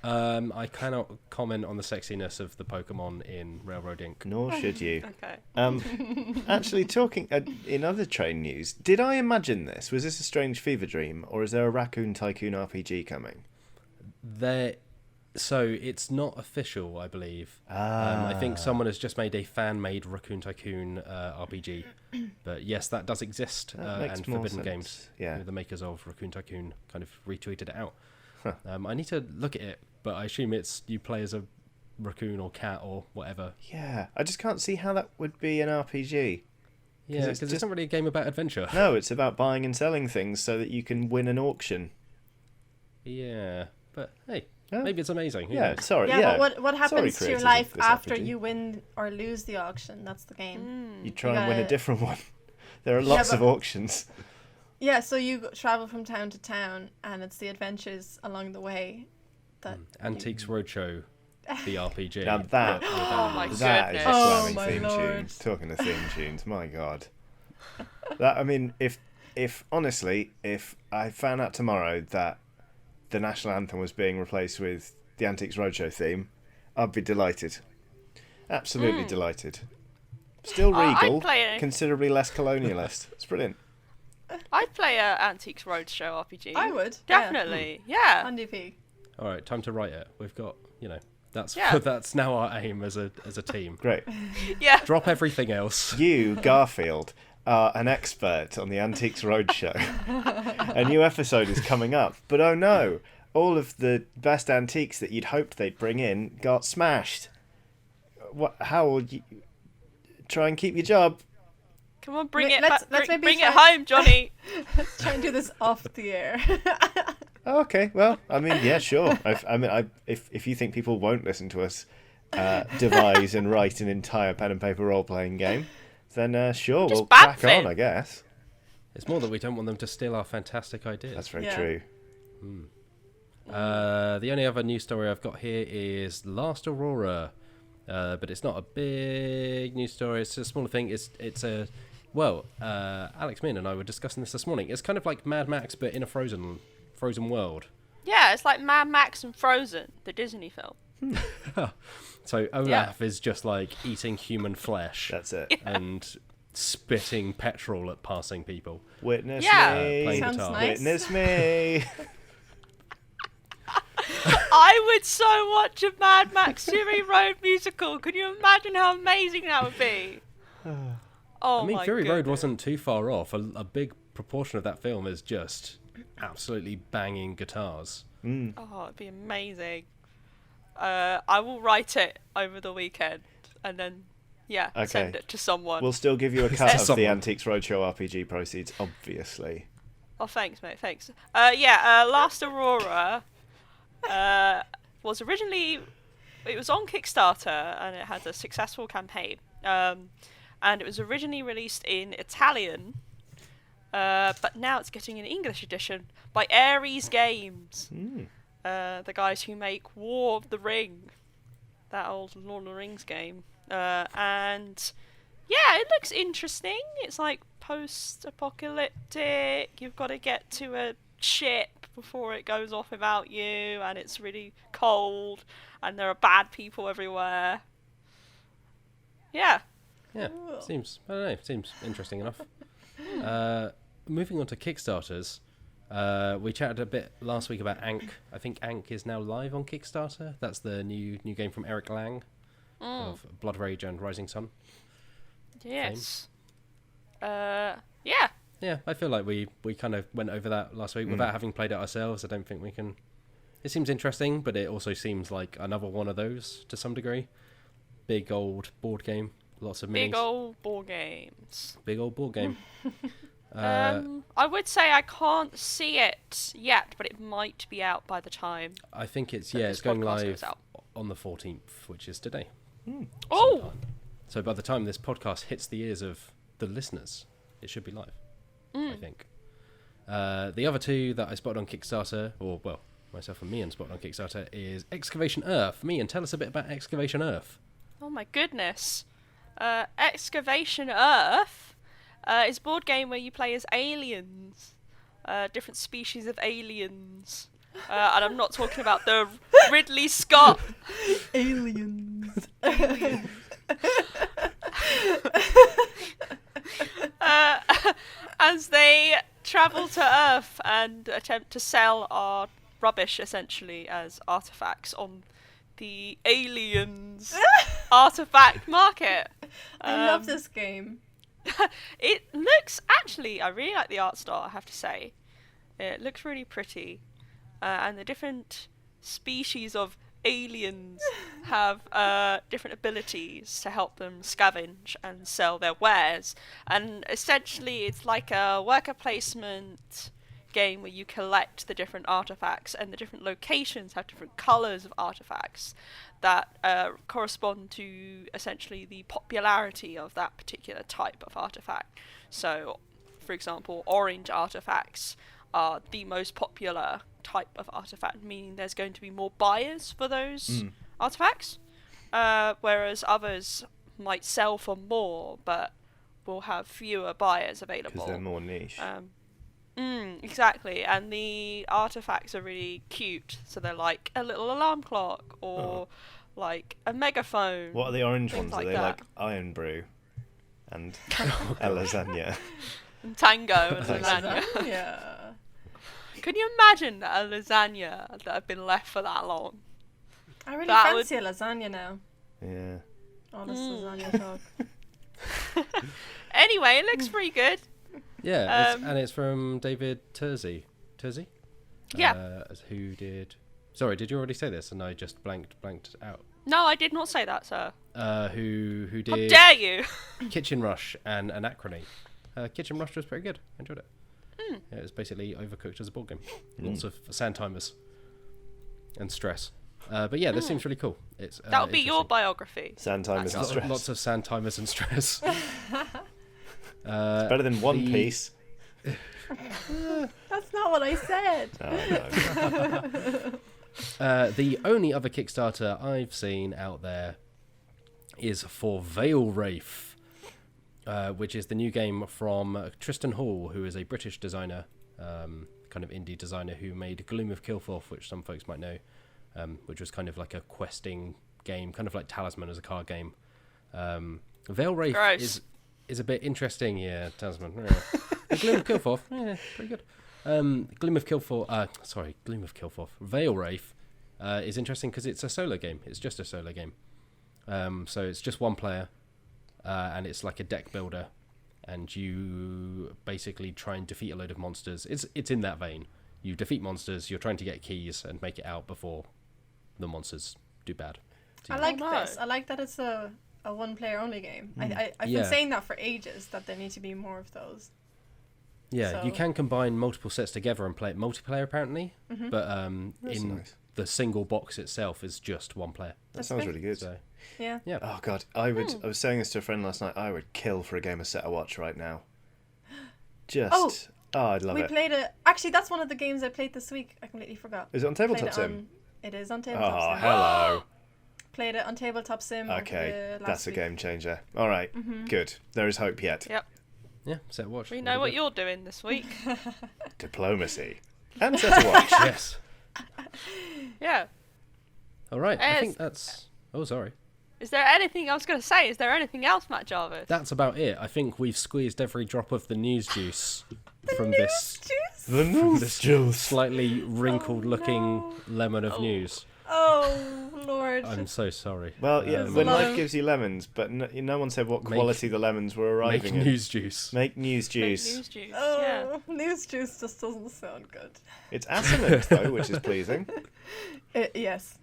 I cannot comment on the sexiness of the Pokemon in Railroad Inc. Nor should you. Okay. Actually, talking in other train news, did I imagine this? Was this a strange fever dream, or is there a Raccoon Tycoon RPG coming? So it's not official, I believe. I think someone has just made a fan-made Raccoon Tycoon RPG. But yes, that does exist. makes And more Forbidden sense. Games, Yeah. the makers of Raccoon Tycoon, kind of retweeted it out. I need to look at it, but I assume you play as a raccoon or cat or whatever. Yeah, I just can't see how that would be an RPG. Yeah, it's because it's just- not really a game about adventure. No, it's about buying and selling things so that you can win an auction. Yeah, but hey, Yeah. maybe it's amazing. Who Yeah, knows? sorry. Yeah, Yeah, but what happens to your creators of life this after RPG. you win or lose the auction? That's the game. You try and win a gotta- different one. There are lots of auctions. Yeah, so you travel from town to town, and it's the adventures along the way that Antiques Roadshow, the RPG. Now that, Oh my that is goodness. a Oh slamming my theme lord. tune. Talking of theme tunes, my god. That, I mean, if honestly, if I found out tomorrow that the national anthem was being replaced with the Antiques Roadshow theme, I'd be delighted. Absolutely delighted. Still I'd regal, play it. considerably less colonialist. It's brilliant. I'd play a Antiques Roadshow RPG. I would. Definitely. Yeah. On DP. All right, time to write it. We've got, that's Yeah. that's now our aim as a team. Great. Yeah. Drop everything else. You, Garfield, are an expert on the Antiques Roadshow. A new episode is coming up, but oh no, all of the best antiques that you'd hoped they'd bring in got smashed. What? How will you try and keep your job? Come on, bring Wait, it let's back. maybe Bring it try- home, Johnny. Let's try and do this off the air. Oh, okay, well, I mean, yeah, sure. If you think people won't listen to us devise and write an entire pen and paper role playing game, then sure, Just we'll bad crack on, thing. I guess. It's more that we don't want them to steal our fantastic ideas. That's very Yeah. true. The only other news story I've got here is Last Aurora, but it's not a big news story. It's a smaller thing. Alex Min and I were discussing this morning. It's kind of like Mad Max, but in a frozen world. Yeah, it's like Mad Max and Frozen, the Disney film. So Olaf is just like eating human flesh That's it. and spitting petrol at passing people. Witness Yeah. me. Playing Sounds guitar. nice. Witness me. I would so watch a Mad Max Fury Road musical. Can you imagine how amazing that would be? Oh I mean, my Fury Road goodness. wasn't too far off. A big proportion of that film is just absolutely banging guitars. Oh, it'd be amazing. I will write it over the weekend and then, send Okay. it to someone. We'll still give you a cut of the Someone. Antiques Roadshow RPG proceeds, obviously. Oh, thanks, mate. Thanks. Last Aurora was originally... It was on Kickstarter, and it had a successful campaign. And it was originally released in Italian, but now it's getting an English edition by Ares Games. The guys who make War of the Ring, that old Lord of the Rings game. And yeah, it looks interesting. It's like post-apocalyptic. You've got to get to a ship before it goes off without you, and it's really cold, and there are bad people everywhere. Yeah. Yeah, seems interesting enough. Moving on to Kickstarters, we chatted a bit last week about Ankh. I think Ankh is now live on Kickstarter. That's the new game from Eric Lang of Blood Rage and Rising Sun. Yes. Yeah, I feel like we kind of went over that last week without having played it ourselves. I don't think we can. It seems interesting, but it also seems like another one of those to some degree. Big old board game, lots of minis. Big old board games. Big old board game. I would say I can't see it yet, but it might be out by the time. I think it's that it's this going podcast live goes out. on the 14th, which is today. Oh, sometime. So by the time this podcast hits the ears of the listeners, it should be live, I think. The other two that I spotted on Kickstarter, or well, myself and Mian spotted on Kickstarter, is Excavation Earth. Mian, tell us a bit about Excavation Earth. oh my goodness. Excavation Earth is a board game where you play as aliens, different species of aliens. And I'm not talking about the Ridley Scott Aliens. as they travel to Earth and attempt to sell our rubbish essentially as artifacts on the aliens artifact market. I love this game. It looks actually, I really like the art style, I have to say. It looks really pretty. And the different species of aliens have different abilities to help them scavenge and sell their wares. And essentially, it's like a worker placement game where you collect the different artifacts, and the different locations have different colors of artifacts that correspond to essentially the popularity of that particular type of artifact. So, for example, orange artifacts are the most popular type of artifact, meaning there's going to be more buyers for those artifacts, whereas others might sell for more but will have fewer buyers available because they're more niche. Exactly, and the artifacts are really cute, so they're like a little alarm clock or like a megaphone. What are the orange things ones? Are they that. like Iron Brew and a lasagna? And tango and lasagna. Yeah. Can you imagine a lasagna that had been left for that long? I really That fancy a lasagna now. Yeah. All this lasagna talk. Anyway, it looks pretty good. Yeah, and it's from David Terzi. Terzi? Yeah. Who did... Sorry, did you already say this and I just blanked out? No, I did not say that, sir. Who How did dare you? Kitchen Rush and Anachrony. Kitchen Rush was pretty good. I enjoyed it. Yeah, it was basically Overcooked as a board game. Lots of sand timers and stress. But yeah, this seems really cool. It's That would be your interesting. biography. Sand timers and stress. Lots of sand timers and stress. It's better than One Piece. That's not what I said. Oh, no. The only other Kickstarter I've seen out there is for Veil Wraith, which is the new game from Tristan Hall, who is a British designer, kind of indie designer who made Gloom of Kilforth, which some folks might know, which was kind of like a questing game, kind of like Talisman as a card game. Veil Wraith is a bit interesting, yeah, Talisman. Yeah. Gloom of Kilforth, yeah, pretty good. Gloom of Kilforth. Veil Wraith is interesting because it's a solo game. It's just a solo game. So it's just one player, and it's like a deck builder, and you basically try and defeat a load of monsters. It's in that vein. You defeat monsters, you're trying to get keys and make it out before the monsters do bad. I like this. I like that it's a one-player only game. I've been saying that for ages, that there need to be more of those. Yeah, you can combine multiple sets together and play it multiplayer apparently, but nice. The single box itself is just one player. That sounds really good. So Yeah. Oh god, I was saying this to a friend last night. I would kill for a game of Set a Watch right now. I'd love we it. played it. Actually, that's one of the games I played this week. I completely forgot. Is it on Tabletop Sim? It is on Tabletop Sim. Oh, hello. Played it on Tabletop Sim. Okay, that's a week. game changer. All right, good. There is hope yet. Yep. yeah, Set a Watch. We know what you're doing this week. Diplomacy. And Set a Watch. Yes. Yeah. All right. I Yes. think that's. Oh, sorry. Is there anything I was going to say? Is there anything else, Matt Jarvis? That's about it. I think we've squeezed every drop of the news juice from this Juice? The news juice. slightly wrinkled-looking lemon of news. Oh, Lord. I'm so sorry. Well, yeah, There's when a lot life of- gives you lemons, but no one said what Make- quality the lemons were Make arriving in. news juice. Make news juice. News juice. Yeah. Oh, news juice just doesn't sound good. It's assonant though, which is pleasing. Yes.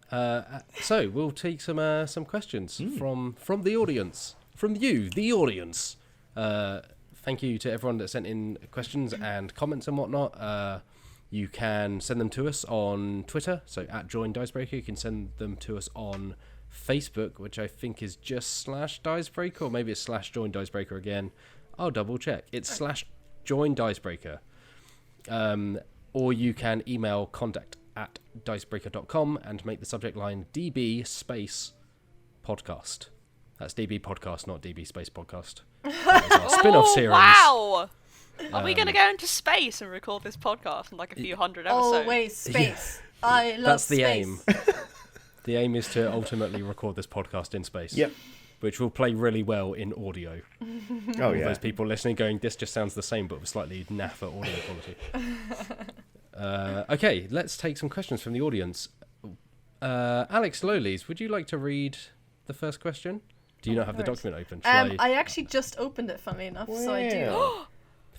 So we'll take some questions from the audience, from you, the audience. Thank you to everyone that sent in questions and comments and whatnot. You can send them to us on Twitter, so @JoinDicebreaker. You can send them to us on Facebook, which I think is just /Dicebreaker, or maybe it's /JoinDicebreaker again. I'll double check. It's /JoinDicebreaker. Or you can email contact@dicebreaker.com and make the subject line DB space podcast. That's DB podcast, not DB space podcast. That is our spin-off series. Wow! Are we going to go into space and record this podcast in like a few hundred episodes? Always space. I love That's the space. aim. The aim is to ultimately record this podcast in space. Yep. Which will play really well in audio. Oh All yeah. those people listening going, this just sounds the same, but with slightly naffer audio quality. Okay, let's take some questions from the audience. Alex Lowleys, would you like to read the first question? Do you not have the course. document open? Shall I actually just opened it, funnily enough, so I do. Wow.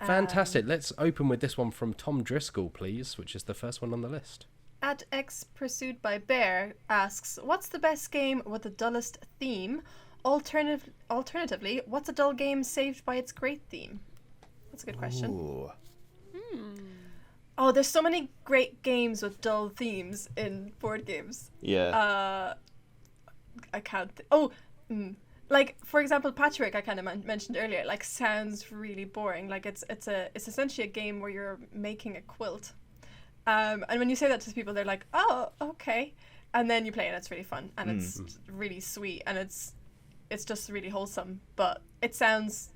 Fantastic. Let's open with this one from Tom Driscoll, please, which is the first one on the list. At X Pursued by Bear asks, what's the best game with the dullest theme? Alternatively, what's a dull game saved by its great theme? That's a good question. Ooh. Oh, there's so many great games with dull themes in board games. Yeah. I can't. Like for example, Patchwork I kind of mentioned earlier. Like sounds really boring. Like it's essentially a game where you're making a quilt. And when you say that to people, they're like, "Oh, okay." And then you play it, and it's really fun, and it's really sweet, and it's just really wholesome. But it sounds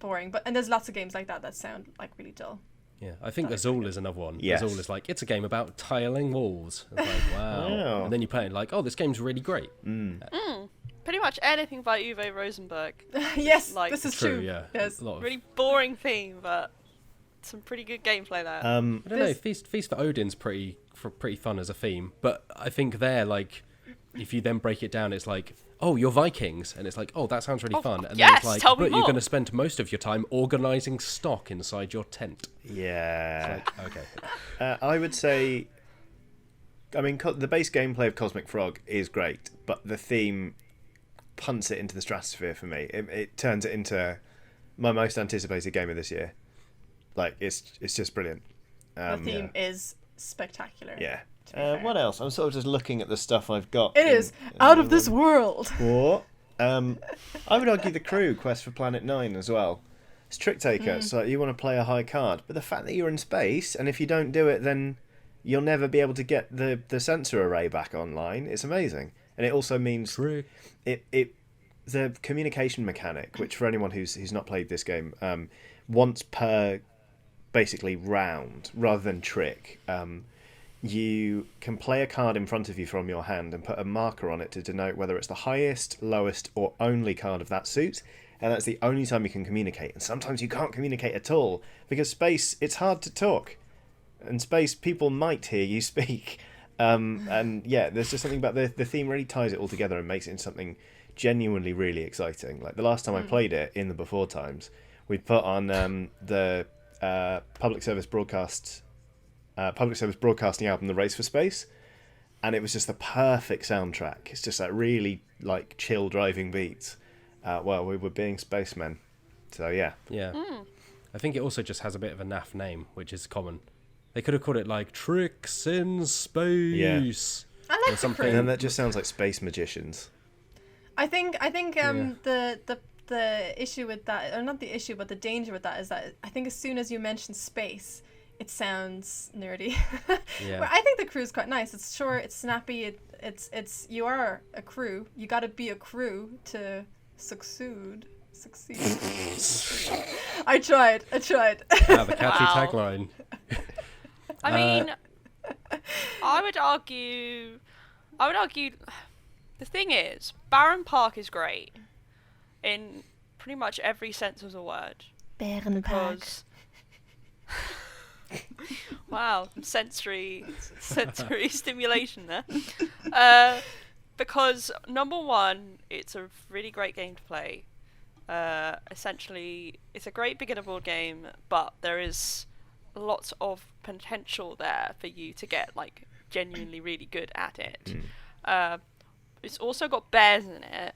boring. And there's lots of games like that sound like really dull. Yeah, I think Azul is another one. Yes. Azul is like, it's a game about tiling walls. It's like, wow. And then you play it like, oh, this game's really great. Pretty much anything by Uwe Rosenberg. Yes, like, this is true. true. Yeah, yes. Really boring theme, but some pretty good gameplay there. I don't know. Feast for Odin's pretty fun as a theme, but I think there, like, if you then break it down, it's like, oh, you're Vikings, and it's like, oh, that sounds really fun. And yes, then it's like, tell me but you're more. going to spend most of your time organising stock inside your tent. Yeah. It's like, okay. I would say, I mean, the base gameplay of Cosmic Frog is great, but the theme punts it into the stratosphere for me. It turns it into my most anticipated game of this year. Like, it's just brilliant. The theme is spectacular. Yeah. What else? I'm sort of just looking at the stuff I've got. It is out of this world. What? I would argue the Crew Quest for Planet 9 as well. It's Trick Taker, so you want to play a high card, but the fact that you're in space, and if you don't do it, then you'll never be able to get the sensor array back online. It's amazing, and it also means the communication mechanic, which for anyone who's not played this game, once per basically round rather than trick. You can play a card in front of you from your hand and put a marker on it to denote whether it's the highest, lowest, or only card of that suit, and that's the only time you can communicate. And sometimes you can't communicate at all, because space, it's hard to talk. In space, people might hear you speak. And yeah, there's just something about the theme really ties it all together and makes it into something genuinely really exciting. Like the last time I played it, in the before times, we put on the public service broadcasting album The Race for Space, and it was just the perfect soundtrack. It's just like really like chill driving beats. Well, we were being spacemen, so yeah. I think it also just has a bit of a naff name, which is common. They could have called it like Tricks in Space. I like something. And then that just sounds like space magicians. I think the issue with that, or not the issue, but the danger with that is that I think as soon as you mention space, it sounds nerdy. Yeah. Where I think the crew's quite nice. It's short, it's snappy. It's you are a crew. You got to be a crew to succeed. I tried. The catchy Wow. tagline. I mean, I would argue, the thing is, Baron Park is great in pretty much every sense of the word. Baron Park. Because, wow, sensory stimulation there. Because number one, it's a really great game to play. Essentially, it's a great beginner board game, but there is lots of potential there for you to get like genuinely really good at it. It's also got bears in it,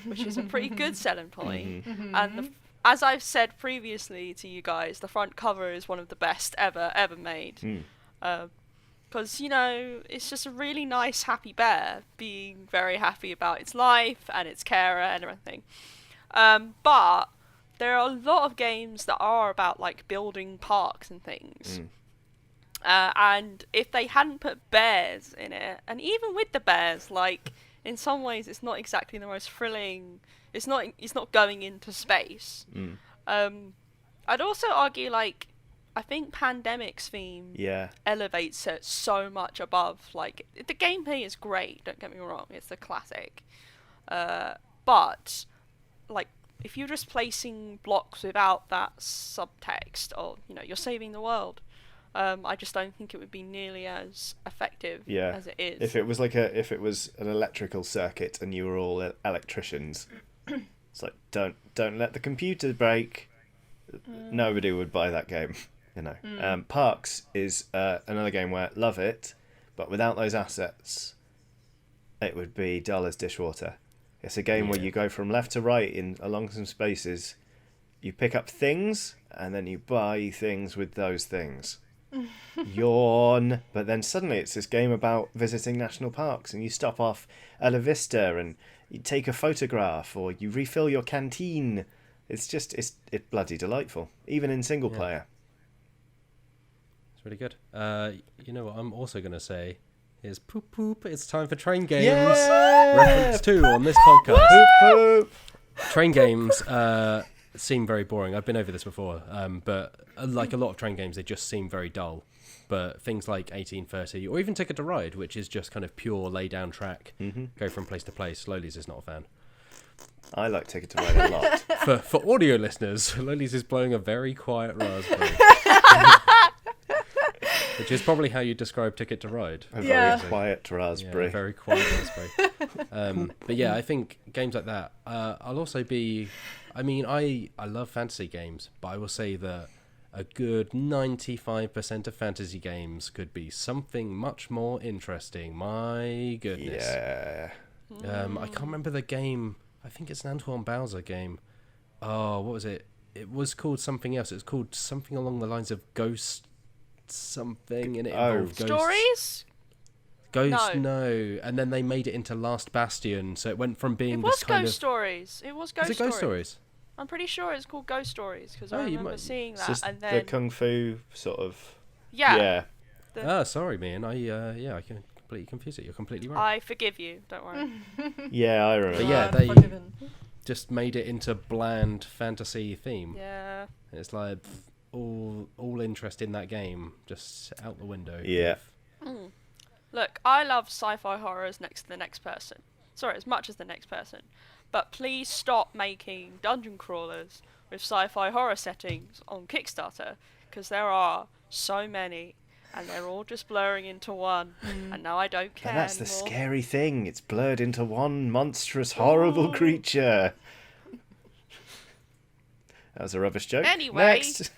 which is a pretty good selling point. And as I've said previously to you guys, the front cover is one of the best ever made. Because, you know, it's just a really nice, happy bear being very happy about its life and its carer and everything. But there are a lot of games that are about, like, building parks and things. And if they hadn't put bears in it, and even with the bears, like, in some ways it's not exactly the most thrilling. It's not going into space. I'd also argue, like, I think Pandemic's theme elevates it so much above. Like, the gameplay is great, don't get me wrong, it's a classic. But, like, if you're just placing blocks without that subtext, or, you know, you're saving the world, I just don't think it would be nearly as effective as it is. If it was an electrical circuit and you were all electricians, it's like, don't let the computer break. Nobody would buy that game, you know. Parks is another game where love it, but without those assets, it would be dull as dishwater. It's a game where you go from left to right along some spaces. You pick up things, and then you buy things with those things. Yawn. But then suddenly it's this game about visiting national parks, and you stop off at a vista and you take a photograph, or you refill your canteen. It's bloody delightful, even in single player. It's really good. You know what I'm also going to say is poop poop. It's time for Train Games. Yeah! Reference 2 on this podcast. Poop poop. Train games seem very boring. I've been over this before, but like a lot of train games, they just seem very dull. But things like 1830 or even Ticket to Ride, which is just kind of pure lay down track, go from place to place. Lolies is not a fan. I like Ticket to Ride a lot. For audio listeners, Lolies is blowing a very quiet raspberry. Which is probably how you describe Ticket to Ride. A very quiet raspberry. Yeah, very quiet raspberry. But yeah, I think games like that. I'll also be... I mean, I love fantasy games, but I will say that a good 95% of fantasy games could be something much more interesting. My goodness. Yeah. I can't remember the game. I think it's an Antoine Bowser game. Oh, what was it? It was called something else. It was called something along the lines of Ghost something, and it involved Stories? Ghost, no. And then they made it into Last Bastion, so it went from being this kind Ghost of... Stories. It was Ghost Was it Stories. Ghost Stories? I'm pretty sure it's called Ghost Stories, because I you remember might- seeing It's that, just and then... the Kung Fu sort of... Yeah. Yeah. Sorry, man. I can completely confuse it. You're completely right. I forgive you, don't worry. Yeah, I remember. But yeah, they Forgiven. just made it into bland fantasy theme. Yeah. It's like all interest in that game just out the window. Yeah. Look, I love sci-fi horrors next to the next person. Sorry, as much as the next person. But please stop making dungeon crawlers with sci-fi horror settings on Kickstarter, because there are so many, and they're all just blurring into one, and now I don't care And that's the anymore. scary thing. It's blurred into one monstrous, horrible creature. That was a rubbish joke. Anyway. Next.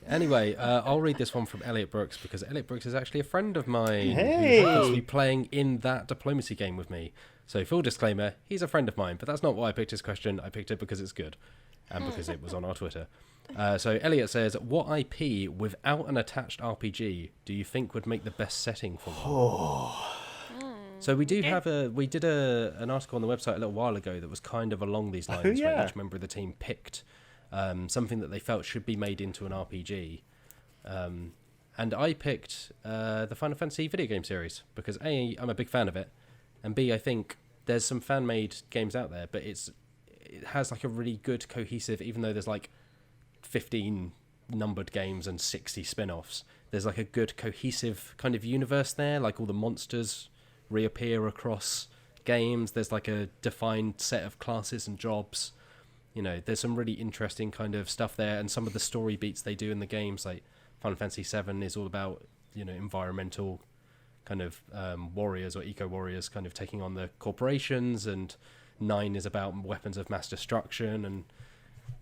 Anyway, I'll read this one from Elliot Brooks, because Elliot Brooks is actually a friend of mine Hey! who happens to be playing in that diplomacy game with me. So full disclaimer, he's a friend of mine, but that's not why I picked his question. I picked it because it's good and because it was on our Twitter. So Elliot says, what IP without an attached RPG do you think would make the best setting for one? So we did an article on the website a little while ago that was kind of along these lines, yeah. where each member of the team picked something that they felt should be made into an RPG. And I picked the Final Fantasy video game series because A, I'm a big fan of it, and B, I think there's some fan-made games out there, but it has like a really good cohesive, even though there's like 15 numbered games and 60 spin-offs, there's like a good cohesive kind of universe there, like all the monsters reappear across games, there's like a defined set of classes and jobs, you know, there's some really interesting kind of stuff there, and some of the story beats they do in the games, like Final Fantasy VII is all about, you know, environmental kind of warriors or eco-warriors kind of taking on the corporations, and 9 is about weapons of mass destruction and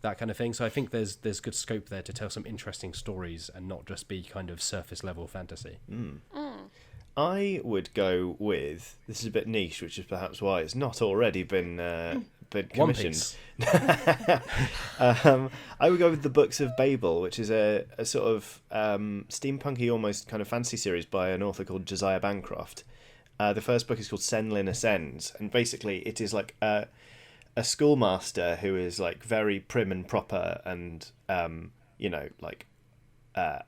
that kind of thing. So I think there's good scope there to tell some interesting stories and not just be kind of surface level fantasy. I would go with, this is a bit niche, which is perhaps why it's not already been One commissioned. Piece. I would go with the Books of Babel, which is a sort of steampunky almost kind of fantasy series by an author called Josiah Bancroft. The first book is called Senlin Ascends, and basically it is like a schoolmaster who is like very prim and proper and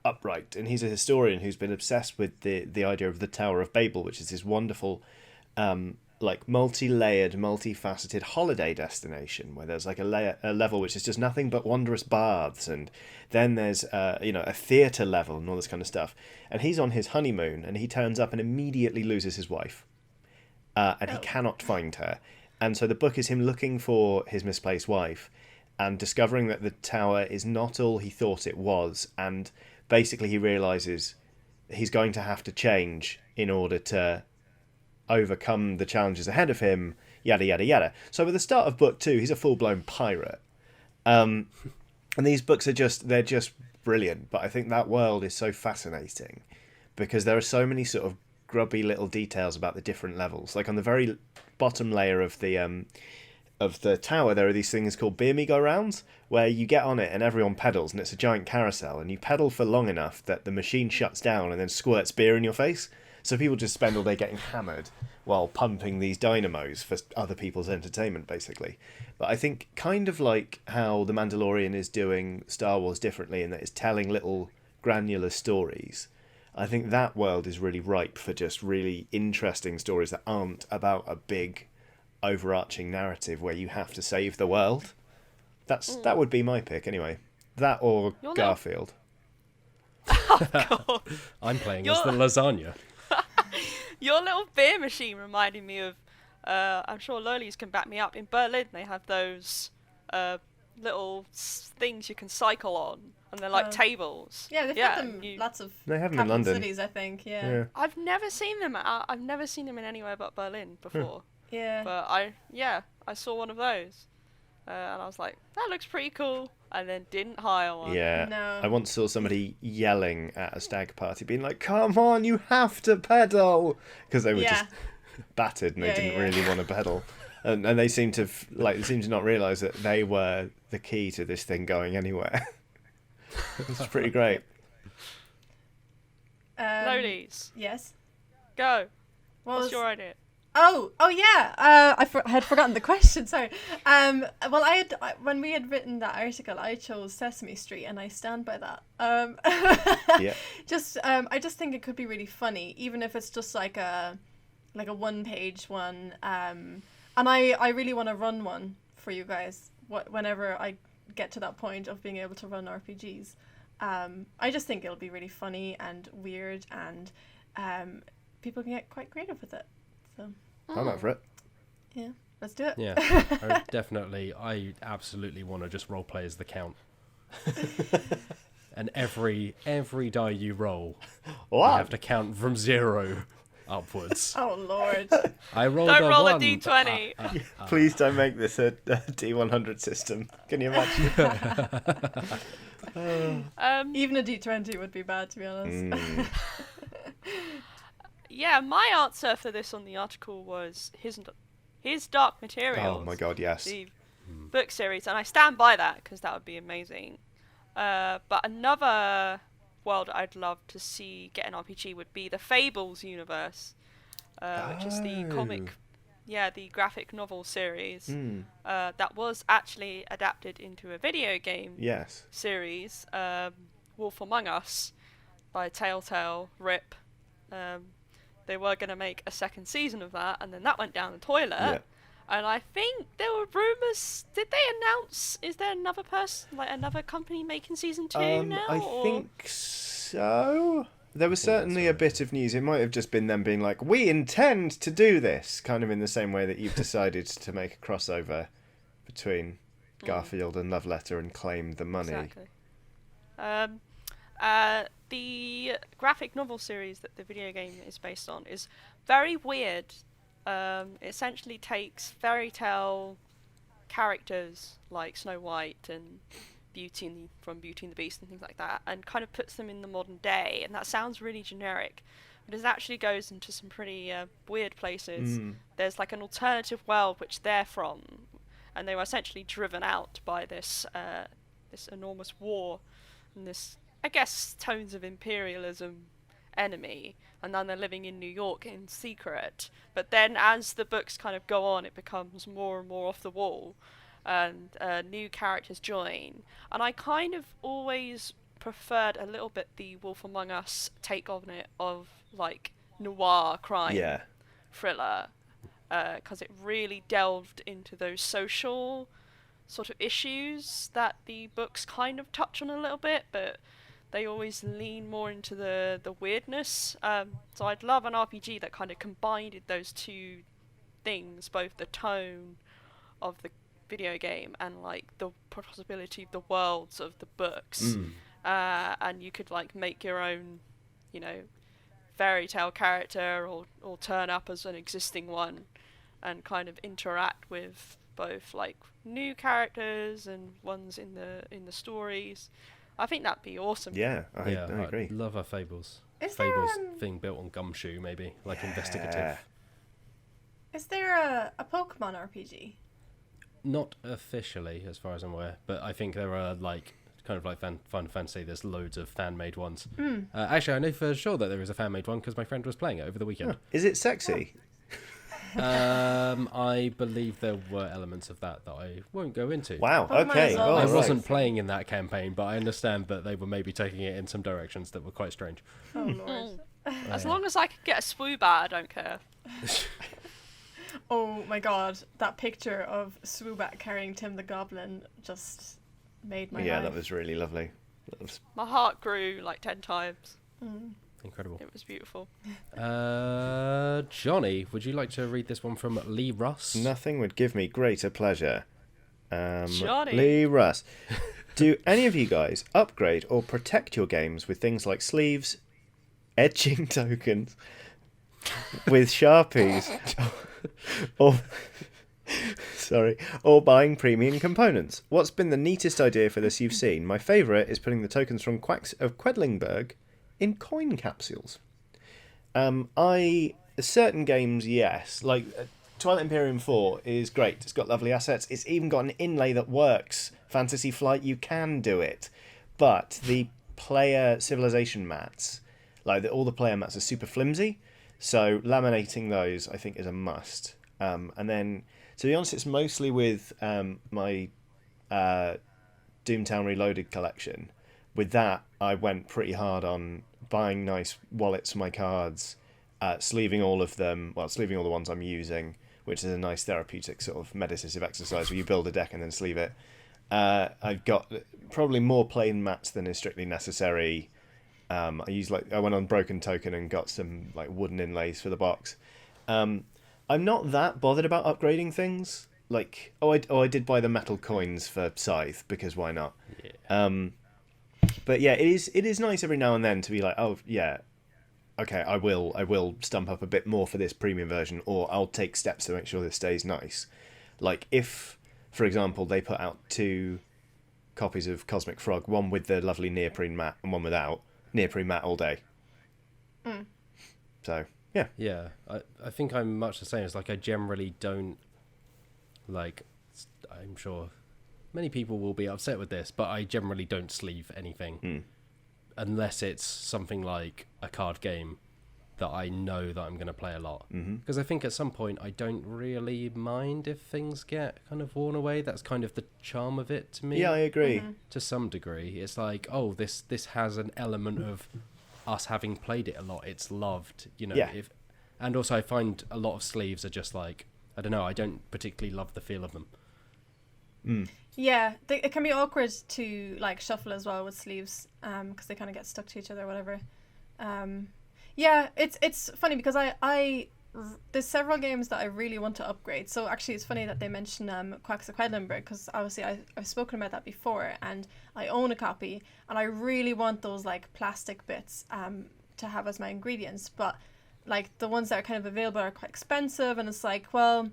upright, and he's a historian who's been obsessed with the idea of the Tower of Babel, which is this wonderful like multi-layered, multifaceted holiday destination where there's like a level which is just nothing but wondrous baths, and then there's a theatre level and all this kind of stuff. And he's on his honeymoon, and he turns up and immediately loses his wife, and he cannot find her. And so the book is him looking for his misplaced wife and discovering that the tower is not all he thought it was, and basically he realizes he's going to have to change in order to overcome the challenges ahead of him, yada yada yada. So at the start of book 2, he's a full-blown pirate, and these books are just brilliant. But I think that world is so fascinating because there are so many sort of grubby little details about the different levels. Like on the very bottom layer of the of the tower, there are these things called beer me go rounds, where you get on it and everyone pedals, and it's a giant carousel, and you pedal for long enough that the machine shuts down and then squirts beer in your face. So people just spend all day getting hammered while pumping these dynamos for other people's entertainment, basically. But I think kind of like how The Mandalorian is doing Star Wars differently in that it's telling little granular stories, I think that world is really ripe for just really interesting stories that aren't about a big overarching narrative where you have to save the world. That would be my pick anyway. That or Garfield. Oh, God. I'm playing as the lasagna. Your little beer machine reminded me of, I'm sure Lolies can back me up, in Berlin they have those little things you can cycle on, and they're like tables. Yeah, they've had them lots of they have them in London. cities, I think, yeah. I've never seen them. I've never seen them in anywhere but Berlin before. Yeah. But I saw one of those, and I was like, that looks pretty cool, and then didn't hire one. Yeah. No. I once saw somebody yelling at a stag party, being like, "Come on, you have to pedal," because they were just battered and they didn't really want to pedal. And they seemed to not realise that they were the key to this thing going anywhere. It's pretty great. Lolies, Yes. go. What's your idea? Oh yeah. I had forgotten the question. Sorry. Well, when we had written that article, I chose Sesame Street, and I stand by that. Yeah. I just think it could be really funny, even if it's just like a 1-page one. And I really want to run one for you guys. Whenever I get to that point of being able to run RPGs, I just think it'll be really funny and weird, and people can get quite creative with it. So I'm up for it. Yeah, let's do it. Yeah, I absolutely want to just roleplay as the Count. And every die you roll, you have to count from 0 upwards. Oh Lord! I rolled Don't roll a 1. d20. Please don't make this a D100 system. Can you imagine? Even a D20 would be bad, to be honest. Yeah, my answer for this on the article was his Dark Materials. Oh my god, yes. The book series, and I stand by that because that would be amazing. But another world I'd love to see get an RPG would be the Fables universe, which is the comic, the graphic novel series that was actually adapted into a video game series, Wolf Among Us, by Telltale, RIP. They were going to make a second season of that, and then that went down the toilet. Yeah. And I think there were rumours. Did they announce? Is there another another company making season 2 now? I think so. There was certainly a bit of news. It might have just been them being like, "We intend to do this," kind of in the same way that you've decided to make a crossover between Garfield and Love Letter and claim the money. Exactly. The graphic novel series that the video game is based on is very weird. It essentially takes fairy tale characters like Snow White and from Beauty and the Beast and things like that, and kind of puts them in the modern day. And that sounds really generic, but it actually goes into some pretty weird places. There's like an alternative world which they're from, and they were essentially driven out by this enormous war and this, I guess, tones of imperialism enemy, and then they're living in New York in secret. But then as the books kind of go on, it becomes more and more off the wall, and new characters join. And I kind of always preferred a little bit the Wolf Among Us take on it of like noir crime thriller, because it really delved into those social sort of issues that the books kind of touch on a little bit, but they always lean more into the weirdness. So I'd love an RPG that kind of combined those two things, both the tone of the video game and like the possibility of the worlds of the books. And you could like make your own, fairy tale character or turn up as an existing one and kind of interact with both like new characters and ones in the stories. I think that'd be awesome. Yeah, I agree. I love our Fables. Is Fables there, thing built on Gumshoe, maybe, like investigative. Is there a Pokemon RPG? Not officially, as far as I'm aware, but I think there are like kind of like Final Fantasy. There's loads of fan-made ones. Actually, I know for sure that there is a fan-made one because my friend was playing it over the weekend. Is it sexy? I believe there were elements of that I won't go into. Wow. Oh, might Okay. as well. I right. wasn't playing in that campaign, but I understand that they were maybe taking it in some directions that were quite strange. Oh lord. As long as I can get a swoobat, I don't care. Oh my god, that picture of Swoobat carrying Tim the Goblin just made my Yeah, life. that was really lovely. That was... My heart grew like 10 times. Incredible. It was beautiful. Johnny, would you like to read this one from Lee Russ? Nothing would give me greater pleasure. Johnny. Lee Russ. Do any of you guys upgrade or protect your games with things like sleeves, etching tokens, with Sharpies, or or buying premium components? What's been the neatest idea for this you've seen? My favourite is putting the tokens from Quacks of Quedlingberg in coin capsules. Certain games, yes. Like Twilight Imperium 4 is great. It's got lovely assets. It's even got an inlay that works. Fantasy Flight, you can do it. But the player civilization mats, all the player mats are super flimsy. So laminating those, I think, is a must. And then, to be honest, it's mostly with my Doomtown Reloaded collection. With that, I went pretty hard on buying nice wallets for my cards, sleeving all of them, sleeving all the ones I'm using, which is a nice therapeutic sort of meditative exercise where you build a deck and then sleeve it. I've got probably more plain mats than is strictly necessary. I went on Broken Token and got some wooden inlays for the box. I'm not that bothered about upgrading things. I did buy the metal coins for Scythe because why not? Yeah. But yeah, it is nice every now and then to be like, oh yeah, okay, I will stump up a bit more for this premium version, or I'll take steps to make sure this stays nice. Like if, for example, they put out 2 copies of Cosmic Frog, one with the lovely neoprene mat and one without, neoprene mat all day. So yeah. Yeah, I think I'm much the same. It's I generally don't I'm sure many people will be upset with this, but I generally don't sleeve anything unless it's something like a card game that I know that I'm going to play a lot. Because I think at some point I don't really mind if things get kind of worn away. That's kind of the charm of it to me. Yeah, I agree. To some degree. It's this has an element of us having played it a lot. It's loved, Yeah. And also I find a lot of sleeves are just I don't know, I don't particularly love the feel of them. Yeah, it can be awkward to shuffle as well with sleeves, because they kind of get stuck to each other or whatever. Yeah, it's funny because there's several games that I really want to upgrade. So actually, it's funny that they mention Quacks of Quedlinburg, because obviously I've spoken about that before, and I own a copy, and I really want those plastic bits to have as my ingredients, but the ones that are kind of available are quite expensive, and it's well,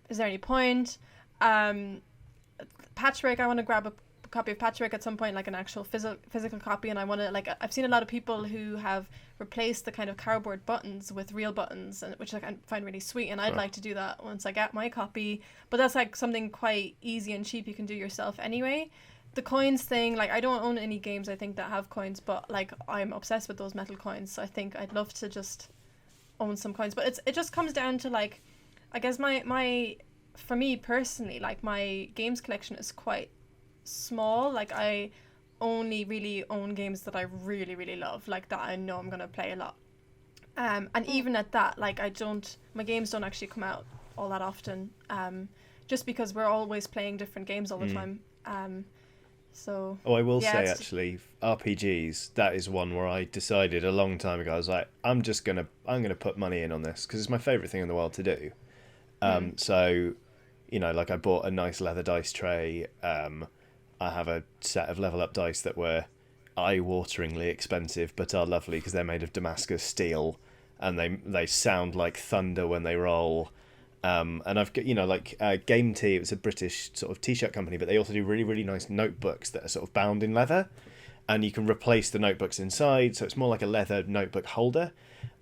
is there any point? Patchwork, I want to grab a copy of Patchwork at some point, an actual physical copy, and I want to I've seen a lot of people who have replaced the kind of cardboard buttons with real buttons, and which I find really sweet, and I'd like to do that once I get my copy, but that's something quite easy and cheap you can do yourself anyway. The coins thing, I don't own any games I think that have coins, but I'm obsessed with those metal coins, so I think I'd love to just own some coins, but it just comes down to I guess my for me personally, my games collection is quite small. I only really own games that I really, really love, that I know I'm going to play a lot. And even at that, my games don't actually come out all that often, just because we're always playing different games all the time. So. Oh, I will say actually, RPGs, that is one where I decided a long time ago. I was I'm gonna put money in on this because it's my favourite thing in the world to do. So, I bought a nice leather dice tray. I have a set of level up dice that were eye-wateringly expensive, but are lovely because they're made of Damascus steel, and they sound like thunder when they roll. And I've got, Game Tea, it was a British sort of t-shirt company, but they also do really, really nice notebooks that are sort of bound in leather, and you can replace the notebooks inside, so it's more like a leather notebook holder.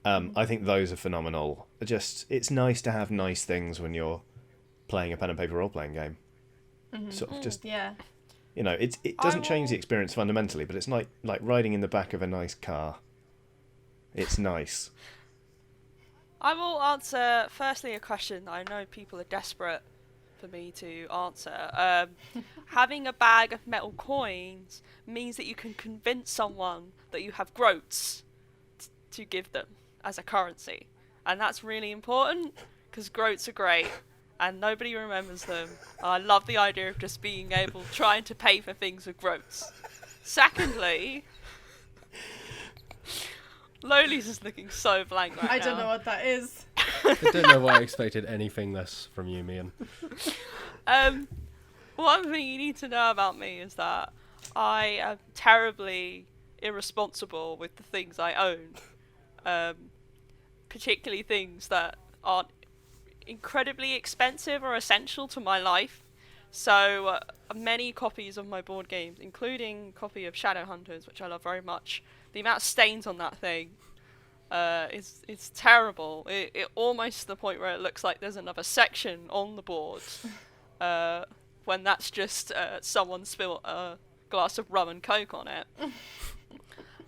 I think those are phenomenal. It's nice to have nice things when you're playing a pen and paper role playing game. Sort of just Yeah. you know, it doesn't change the experience fundamentally, but it's like riding in the back of a nice car. It's nice. I will answer firstly a question that I know people are desperate for me to answer. Having a bag of metal coins means that you can convince someone that you have groats to give them as a currency, and that's really important because groats are great and nobody remembers them. I love the idea of just being able trying to pay for things with groats. Secondly, Loli's is looking so blank right now. I don't know what that is. I don't know why I expected anything less from you, Mian. One thing you need to know about me is that I am terribly irresponsible with the things I own. Particularly things that aren't incredibly expensive or essential to my life. So many copies of my board games, including a copy of Shadowhunters, which I love very much, the amount of stains on that thing is terrible. It almost to the point where it looks like there's another section on the board when that's just someone spilled a glass of rum and coke on it.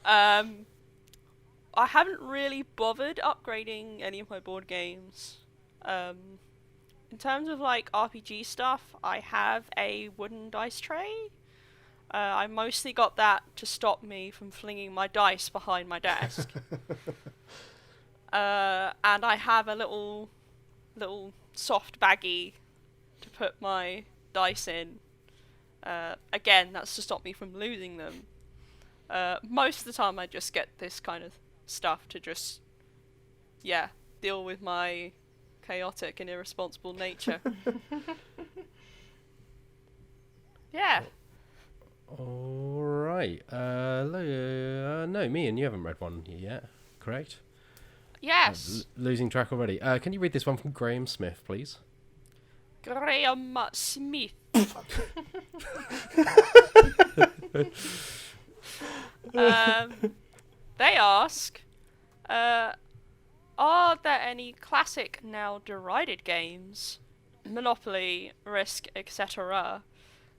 I haven't really bothered upgrading any of my board games. In terms of like RPG stuff, I have a wooden dice tray. I mostly got that to stop me from flinging my dice behind my desk. And I have a little soft baggie to put my dice in. Again, that's to stop me from losing them. Most of the time I just get this kind of stuff to just, deal with my chaotic and irresponsible nature. Yeah. Alright. No, Mian, you haven't read one yet, correct? Yes. Losing track already. Can you read this one from Graham Smith, please? Graham Smith. They ask, are there any classic, now derided games, Monopoly, Risk, etc.,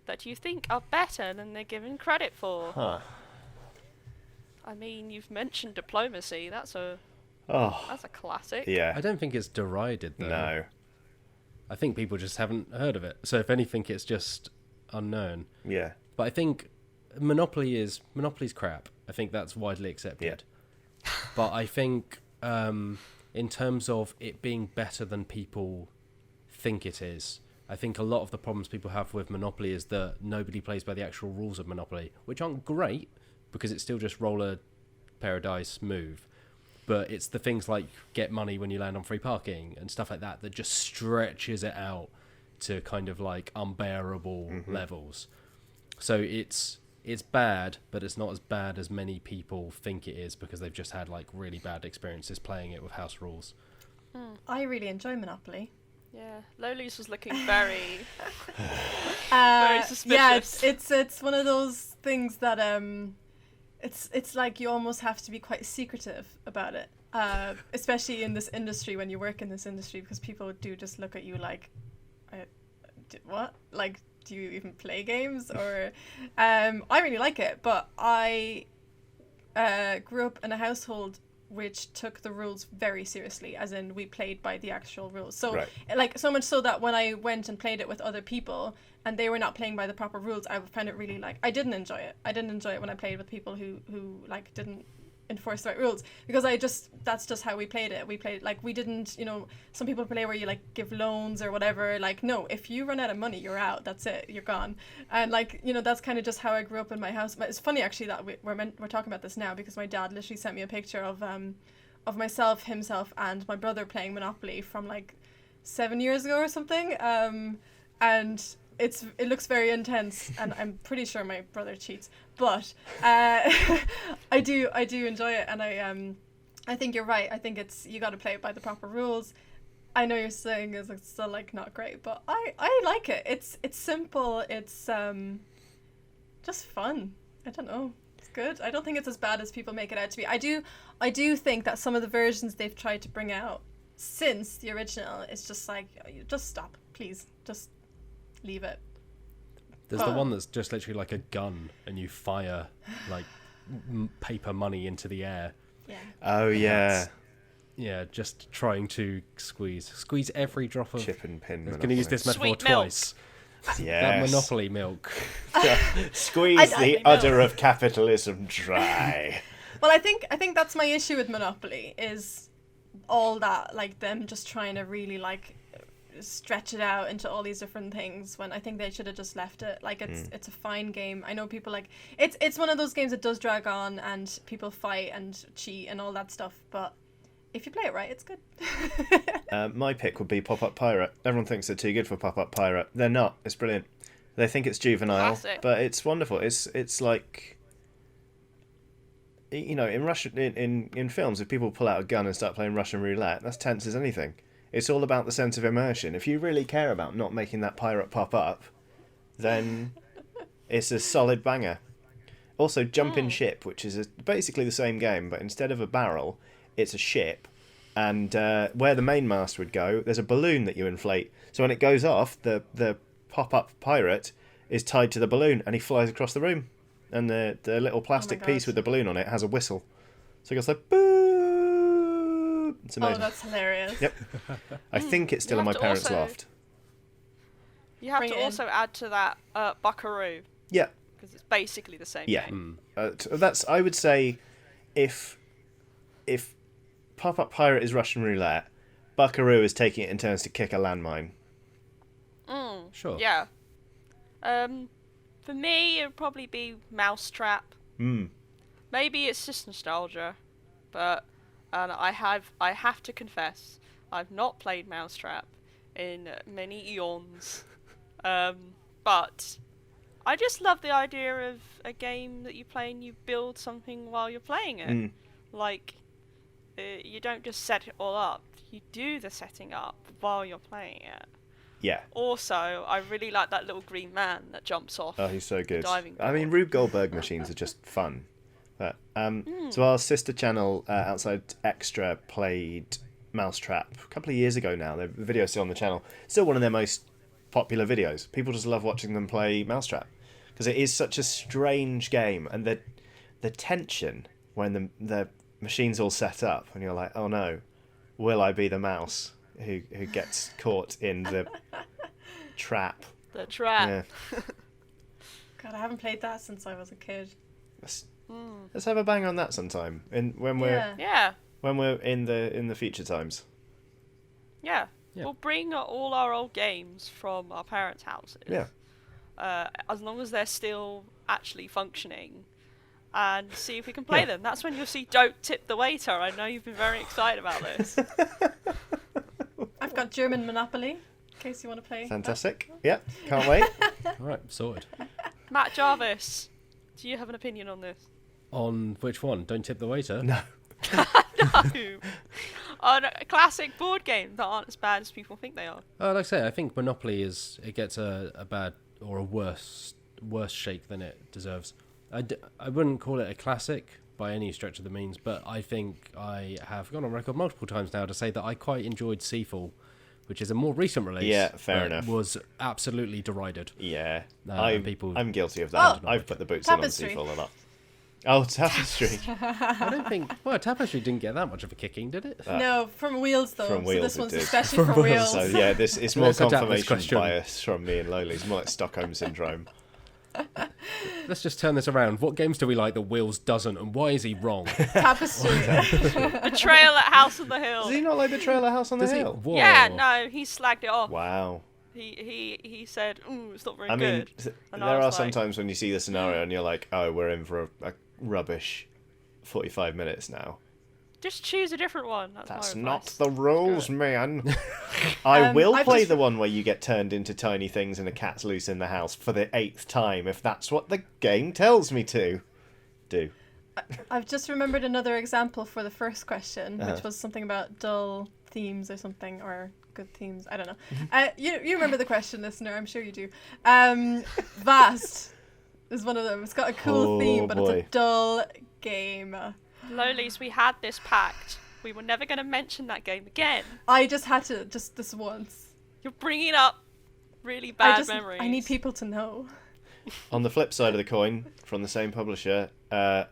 that you think are better than they're given credit for? Huh. I mean, you've mentioned Diplomacy. That's a classic. Yeah. I don't think it's derided, though. No. I think people just haven't heard of it. So if anything, it's just unknown. Yeah. But I think Monopoly's crap. I think that's widely accepted. Yeah. But I think in terms of it being better than people think it is, I think a lot of the problems people have with Monopoly is that nobody plays by the actual rules of Monopoly, which aren't great because it's still just roll a pair of dice, move. But it's the things like get money when you land on free parking and stuff like that that just stretches it out to kind of like unbearable levels. So it's bad, but it's not as bad as many people think it is because they've just had like really bad experiences playing it with house rules. I really enjoy Monopoly. Yeah, Loli's was looking very, Very suspicious. Yeah, it's one of those things that it's like you almost have to be quite secretive about it, especially in this industry when you work in this industry, because people do just look at you like, what? Like, do you even play games? Or I really like it, but I grew up in a household which took the rules very seriously, as in we played by the actual rules. So like so much so that when I went and played it with other people and they were not playing by the proper rules, I found it really like I didn't enjoy it. I didn't enjoy it when I played with people who like didn't enforce the right rules, because that's just how we played it. We played like we didn't, some people play where you like give loans or whatever. Like, no, if you run out of money, you're out. That's it. You're gone. And like, that's kind of just how I grew up in my house. But it's funny actually that we're talking about this now, because my dad literally sent me a picture of myself, himself, and my brother playing Monopoly from like 7 years ago or something. And it looks very intense, and I'm pretty sure my brother cheats, but I do enjoy it, and I think you're right. I think you got to play it by the proper rules. I know you're saying it's still like not great, but I like it. It's simple. It's just fun. I don't know. It's good. I don't think it's as bad as people make it out to be. I do think that some of the versions they've tried to bring out since the original, it's just like, just stop, please, just leave it. There's the one that's just literally like a gun, and you fire like paper money into the air. Yeah. Oh yeah. Yeah, just trying to squeeze every drop of. Chip and pin. I was going to use this metaphor Sweet milk. twice. Yes. That Monopoly milk. Squeeze the udder of capitalism dry. Well, I think that's my issue with Monopoly, is all that, like, them just trying to really like stretch it out into all these different things, when I think they should have just left it. Like, it's a fine game. I know people like it's one of those games that does drag on and people fight and cheat and all that stuff, but if you play it right, it's good. My pick would be Pop-Up Pirate. Everyone thinks they're too good for Pop-Up Pirate. They're not. It's brilliant. They think it's juvenile, Classic. but it's wonderful. It's like, you know, in Russian in films, if people pull out a gun and start playing Russian roulette, that's tense as anything. It's all about the sense of immersion. If you really care about not making that pirate pop up, then it's a solid banger. Also, Jumpin' Ship, which is basically the same game, but instead of a barrel, it's a ship, and where the main mast would go, there's a balloon that you inflate. So when it goes off, the pop-up pirate is tied to the balloon, and he flies across the room. And the little plastic piece with the balloon on it has a whistle. So it goes like, boo! It's amazing. Oh, that's hilarious. Yep. I think it's still You in my have to parents' also- loft. You have Bring to it in. also add to that Buckaroo, Yeah. because it's basically the same Yeah. game. That's, I would say, if Pop-Up Pirate is Russian roulette, Buckaroo is taking it in turns to kick a landmine. Sure. Yeah. For me, it would probably be Mousetrap. Maybe it's just nostalgia, but I have to confess, I've not played Mousetrap in many eons. But I just love the idea of a game that you play and you build something while you're playing it. Like, you don't just set it all up, you do the setting up while you're playing it. Yeah. Also, I really like that little green man that jumps off. Oh, he's so good. diving I mean, board. Rube Goldberg machines are just fun. But, so our sister channel, Outside Extra, played Mousetrap a couple of years ago now. The video's still on the channel. Still one of their most popular videos. People just love watching them play Mousetrap, because it is such a strange game, and the tension when the machine's all set up and you're like, oh no, will I be the mouse who gets caught in the trap? The trap. Yeah. God, I haven't played that since I was a kid. Let's have a bang on that sometime. When we're Yeah. in the future times. Yeah. Yeah. We'll bring all our old games from our parents' houses. Yeah. As long as they're still actually functioning, and see if we can play Yeah. them. That's when you'll see Don't Tip the Waiter. I know you've been very excited about this. I've got German Monopoly, in case you want to play. Fantastic. Yeah. Can't wait. All right, sorted. Matt Jarvis, do you have an opinion on this? On which one? Don't tip the waiter? No. No. On a classic board game that aren't as bad as people think they are. Like I say, I think Monopoly it gets a bad or a worse shake than it deserves. I wouldn't call it a classic by any stretch of the means, but I think I have gone on record multiple times now to say that I quite enjoyed Seafall, which is a more recent release. Yeah, fair but enough. Was absolutely derided. Yeah. People I'm guilty of that. Oh. I've put the boots Tapestry. in on Seafall a lot. Oh, Tapestry. I don't think. Well, Tapestry didn't get that much of a kicking, did it? No, from Wheels though. From so Wheels this it one's did. especially from Wheels. So yeah, it's more Let's adapt this confirmation question. bias from me and Loli. It's more like Stockholm syndrome. Let's just turn this around. What games do we like that Wheels doesn't, and why is he wrong? Tapestry. Betrayal at House on the Hill. Does he not like Betrayal at House on the Does he? Hill? Whoa. Yeah, no, he slagged it off. Wow. He said, "Ooh, it's not very I mean, good." And there I are was some like, times when you see the scenario and you're like, oh, we're in for a rubbish 45 minutes now. just choose a different one. That's my not advice. the rules, man. I will I've play just- the one where you get turned into tiny things and a cat's loose in the house for the 8th time, if that's what the game tells me to do. I've just remembered another example for the first question, Uh-huh. which was something about dull themes or something, or good themes. I don't know. You remember the question, listener? I'm sure you do. Vast is one of them. It's got a cool Oh, theme, but boy. it's a dull game. Lolies, we had this pact We were never going to mention that game again. I just had to, just this once. You're bringing up really bad memories. I need people to know. On the flip side of the coin, from the same publisher, Fort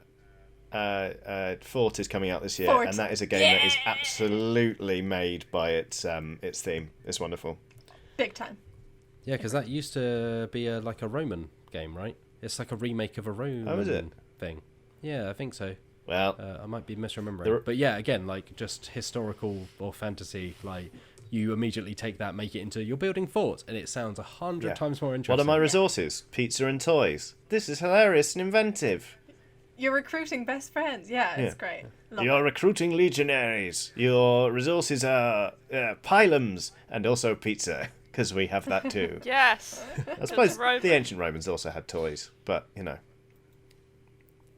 is coming out this year, Fort. and that is a game that is absolutely made by its theme. It's wonderful. Big time. Yeah, because that used to be like a Roman game, right? It's like a remake of a Roman thing. Yeah, I think so. Well, I might be misremembering. But yeah, again, like just historical or fantasy, like you immediately take that, make it into you're building forts, and it sounds 100 times more interesting. What are my resources? Pizza and toys. This is hilarious and inventive. You're recruiting best friends. Yeah, it's great. You're recruiting legionaries. Your resources are pylums and also pizza, because we have that too. Yes. I suppose the ancient Romans also had toys, but you know.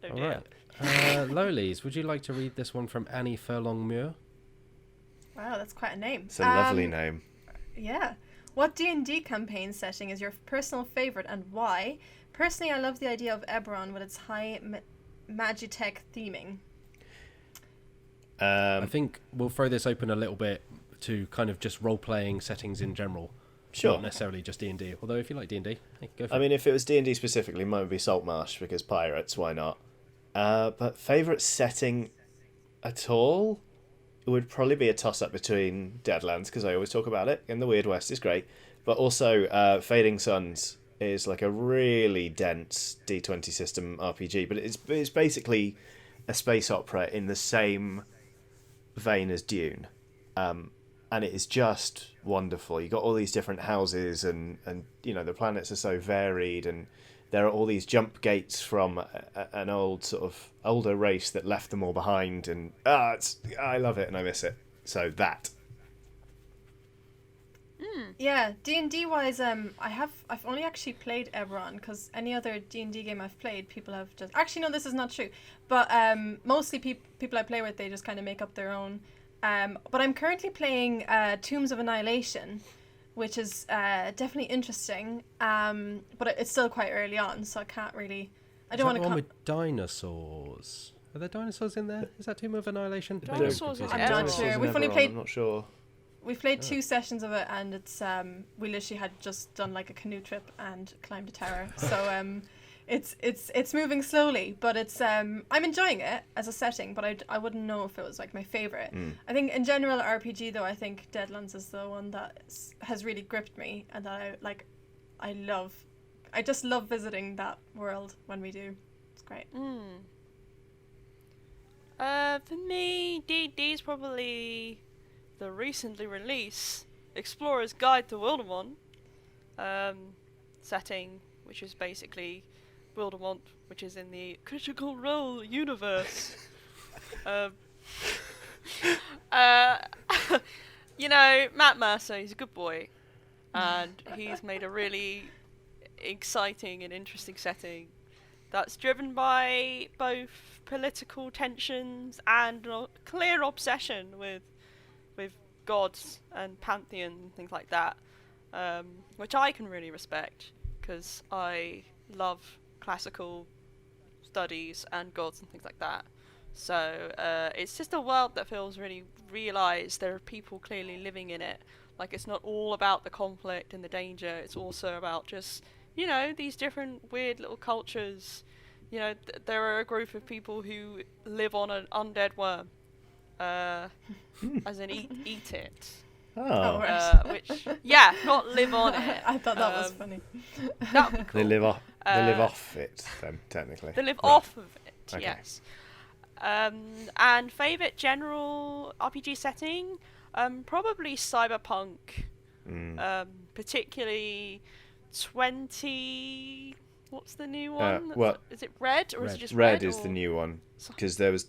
Oh, All dear. right. Lolies, would you like to read this one from Annie Furlong-Muir? Wow, that's quite a name. It's a lovely name. Yeah. What D&D campaign setting is your personal favorite and why? Personally, I love the idea of Eberron with its high Magitech theming. I think we'll throw this open a little bit to kind of just role-playing settings in general. Sure. Not necessarily just D&D. Although if you like D&D, go for I it. mean, if it was D&D specifically, mine would be Saltmarsh, because pirates, why not? But favourite setting at all? It would probably be a toss-up between Deadlands, because I always talk about it, and the Weird West is great. But also, Fading Suns is like a really dense D20 system RPG, but it's basically a space opera in the same vein as Dune. And it is just wonderful. You got all these different houses, and you know the planets are so varied, and there are all these jump gates from an old sort of older race that left them all behind, and I love it and I miss it. So that. Yeah, D&D wise, I've only actually played Eberron because any other D&D game I've played, people have just actually no, this is not true, but mostly people I play with, they just kind of make up their own. But I'm currently playing Tombs of Annihilation, which is definitely interesting. But it's still quite early on, so I can't really. I don't want to. One with dinosaurs. Are there dinosaurs in there? Is that Tomb of Annihilation? Dinosaurs is I'm not Eberron. sure. We've only played. I'm not sure. We've played 2 sessions of it, and it's we literally had just done like a canoe trip and climbed a tower. So it's moving slowly, but it's I'm enjoying it as a setting, but I wouldn't know if it was like my favorite. I think in general RPG though, I think Deadlands is the one that has really gripped me, and that I just love visiting that world when we do. It's great. For me, D&D is probably the recently released Explorer's Guide to Wildermont setting, which is basically Wildermont, which is in the Critical Role universe. You know, Matt Mercer, he's a good boy, and he's made a really exciting and interesting setting that's driven by both political tensions and a clear obsession with gods and pantheon and things like that, which I can really respect because I love classical studies and gods and things like that. So it's just a world that feels really realised. There are people clearly living in it. Like, it's not all about the conflict and the danger. It's also about just, you know, these different weird little cultures. You know, there are a group of people who live on an undead worm. As in eat it. Oh. Which, yeah, not live on it. I thought that was funny. That would be cool. They live off it, then, technically. They live off of it, Okay. yes. And favourite general RPG setting? Probably Cyberpunk. Particularly 20... What's the new one? Is it Red, or is it just Red? Red is the new one, because there was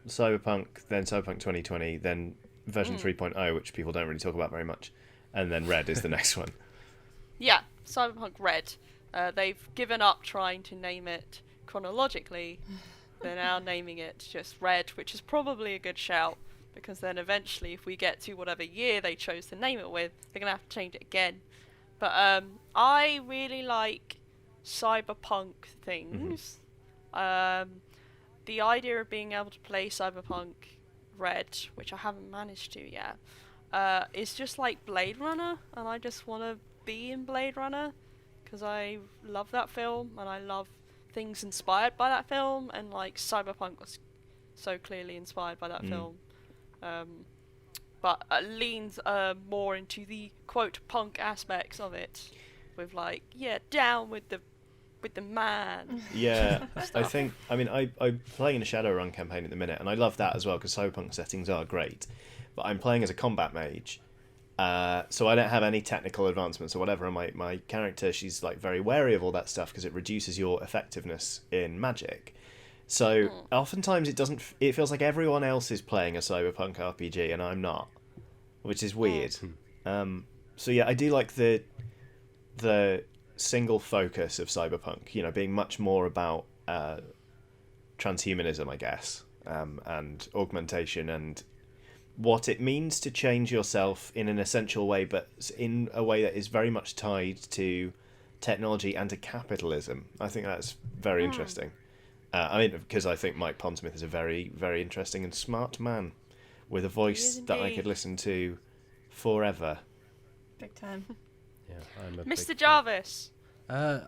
Cyberpunk, then Cyberpunk 2020, then version 3.0, which people don't really talk about very much, and then Red is the next one. Yeah, Cyberpunk Red. They've given up trying to name it chronologically. They're now naming it just Red, which is probably a good shout, because then eventually, if we get to whatever year they chose to name it with, they're going to have to change it again. But I really like cyberpunk things. The idea of being able to play Cyberpunk read, which I haven't managed to yet, is just like Blade Runner, and I just want to be in Blade Runner because I love that film and I love things inspired by that film, and like Cyberpunk was so clearly inspired by that film, but leans more into the quote punk aspects of it, with like down with the man. Yeah, I think, I mean, I'm playing in a Shadowrun campaign at the minute, and I love that as well because Cyberpunk settings are great, but I'm playing as a combat mage, so I don't have any technical advancements or whatever, and my character, she's like very wary of all that stuff because it reduces your effectiveness in magic. So oftentimes it feels like everyone else is playing a Cyberpunk RPG and I'm not, which is weird. So yeah, I do like the single focus of Cyberpunk, you know, being much more about transhumanism, I guess, and augmentation and what it means to change yourself in an essential way, but in a way that is very much tied to technology and to capitalism. I think that's very interesting. I mean, because I think Mike Pondsmith is a very, very interesting and smart man with a voice that I could listen to forever. Big time. Yeah, I'm a Mr. big Jarvis.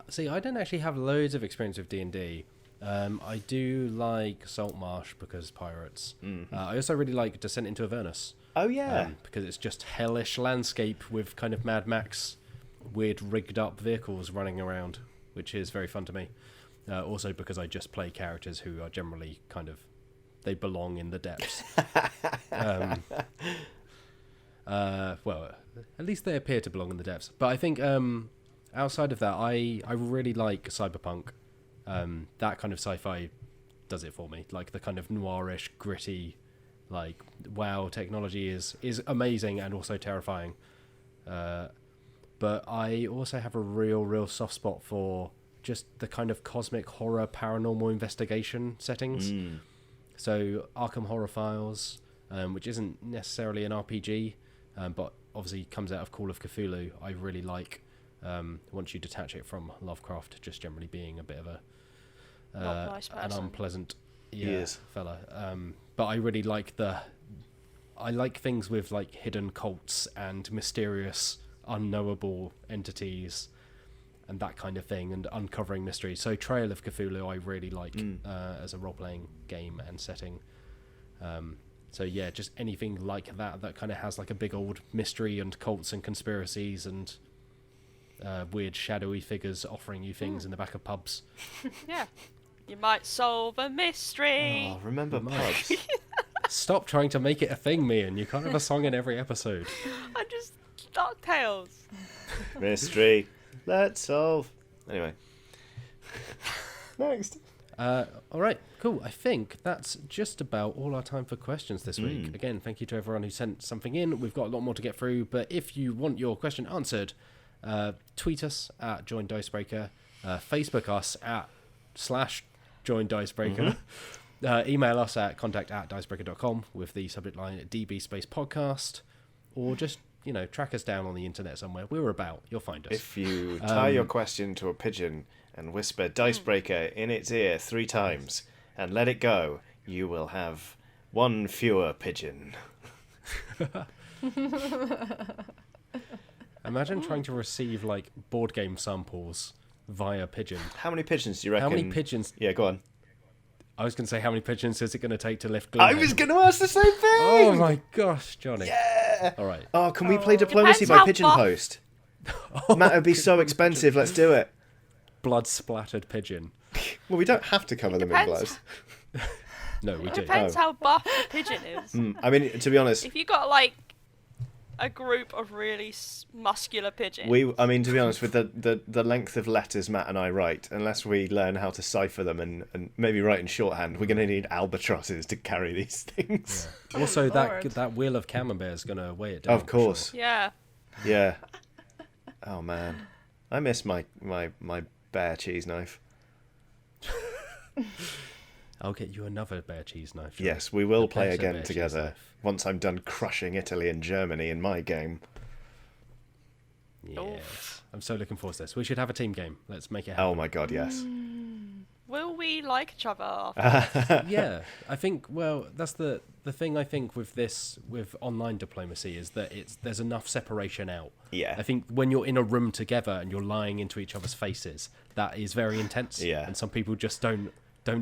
See, I don't actually have loads of experience with D&D. I do like Saltmarsh because pirates. I also really like Descent into Avernus. Oh yeah, because it's just hellish landscape with kind of Mad Max, weird rigged up vehicles running around, which is very fun to me. Also because I just play characters who are generally kind of, they belong in the depths. Well, at least they appear to belong in the depths. But I think outside of that, I really like Cyberpunk. That kind of sci-fi does it for me. Like the kind of noirish, gritty, like, wow, technology is amazing and also terrifying. But I also have a real soft spot for just the kind of cosmic horror, paranormal investigation settings. So Arkham Horror Files, which isn't necessarily an RPG, but obviously comes out of Call of Cthulhu, I really like. Once you detach it from Lovecraft just generally being a bit of an unpleasant fella. But I really like I like things with like hidden cults and mysterious, unknowable entities and that kind of thing, and uncovering mysteries. So Trail of Cthulhu I really like as a role-playing game and setting. So yeah, just anything like that kind of has like a big old mystery and cults and conspiracies and weird shadowy figures offering you things in the back of pubs. Yeah. You might solve a mystery. Oh, remember pubs. Stop trying to make it a thing, Mian. You can't have a song in every episode. I'm just DuckTales. Mystery. Let's solve. Anyway. Next. All right, cool. I think that's just about all our time for questions this week. Again, thank you to everyone who sent something in. We've got a lot more to get through, but if you want your question answered, tweet us at Join Dicebreaker, Facebook us at /JoinDicebreaker, email us at contact@dicebreaker.com with the subject line DB space podcast, or just, track us down on the internet somewhere. We're about. You'll find us. If you tie your question to a pigeon and whisper Dicebreaker in its ear 3 times and let it go, you will have 1 fewer pigeon. Imagine trying to receive like board game samples via pigeon. How many pigeons do you reckon? How many pigeons? Yeah, go on. I was going to say, how many pigeons is it going to take to lift Gloomhaven? I was going to ask the same thing! Oh my gosh, Johnny. Yeah! All right. Oh, can we play Diplomacy by Pigeon Post? Matt, it'd be so expensive. Let's do it. Blood-splattered pigeon. Well, we don't have to cover them in blood. No, we do. Depends how buff the pigeon is. I mean, to be honest... If you got, like, a group of really muscular pigeons... to be honest, with the length of letters Matt and I write, unless we learn how to cipher them and maybe write in shorthand, we're going to need albatrosses to carry these things. Yeah. Also, that wheel of camembert is going to weigh it down. Of course. Sure. Yeah. Yeah. Oh, man. I miss my bear cheese knife. I'll get you another bear cheese knife. Johnny. Yes, we will play Bear again together once I'm done crushing Italy and Germany in my game. Yes. I'm so looking forward to this. We should have a team game. Let's make it happen. Oh my god, yes. Will we like each other after? Yeah, I think. Well, that's the thing. I think with this, with online diplomacy, is that there's enough separation out. Yeah. I think when you're in a room together and you're lying into each other's faces, that is very intense. Yeah. And some people just don't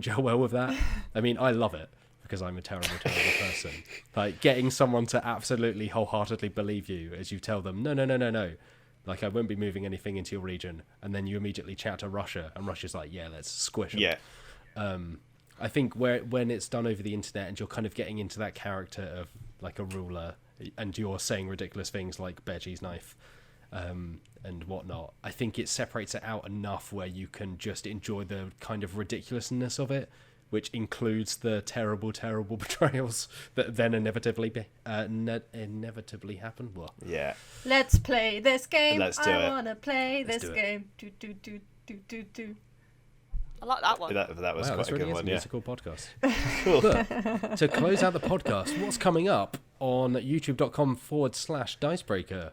gel well with that. I mean, I love it because I'm a terrible person. Like getting someone to absolutely wholeheartedly believe you as you tell them, no. Like, I won't be moving anything into your region. And then you immediately chat to Russia, and Russia's like, yeah, let's squish them. Yeah. I think when it's done over the internet and you're kind of getting into that character of, like, a ruler, and you're saying ridiculous things like bear cheese knife and whatnot, I think it separates it out enough where you can just enjoy the kind of ridiculousness of it, which includes the terrible, terrible betrayals that then inevitably happen. Well, Yeah. Let's play this game. Let's do it. I wanna play Let's this do it. game. Do. I like that one. That was wow, quite this a really good is one, a yeah. musical podcast. Cool. But to close out the podcast, what's coming up on youtube.com/Dicebreaker?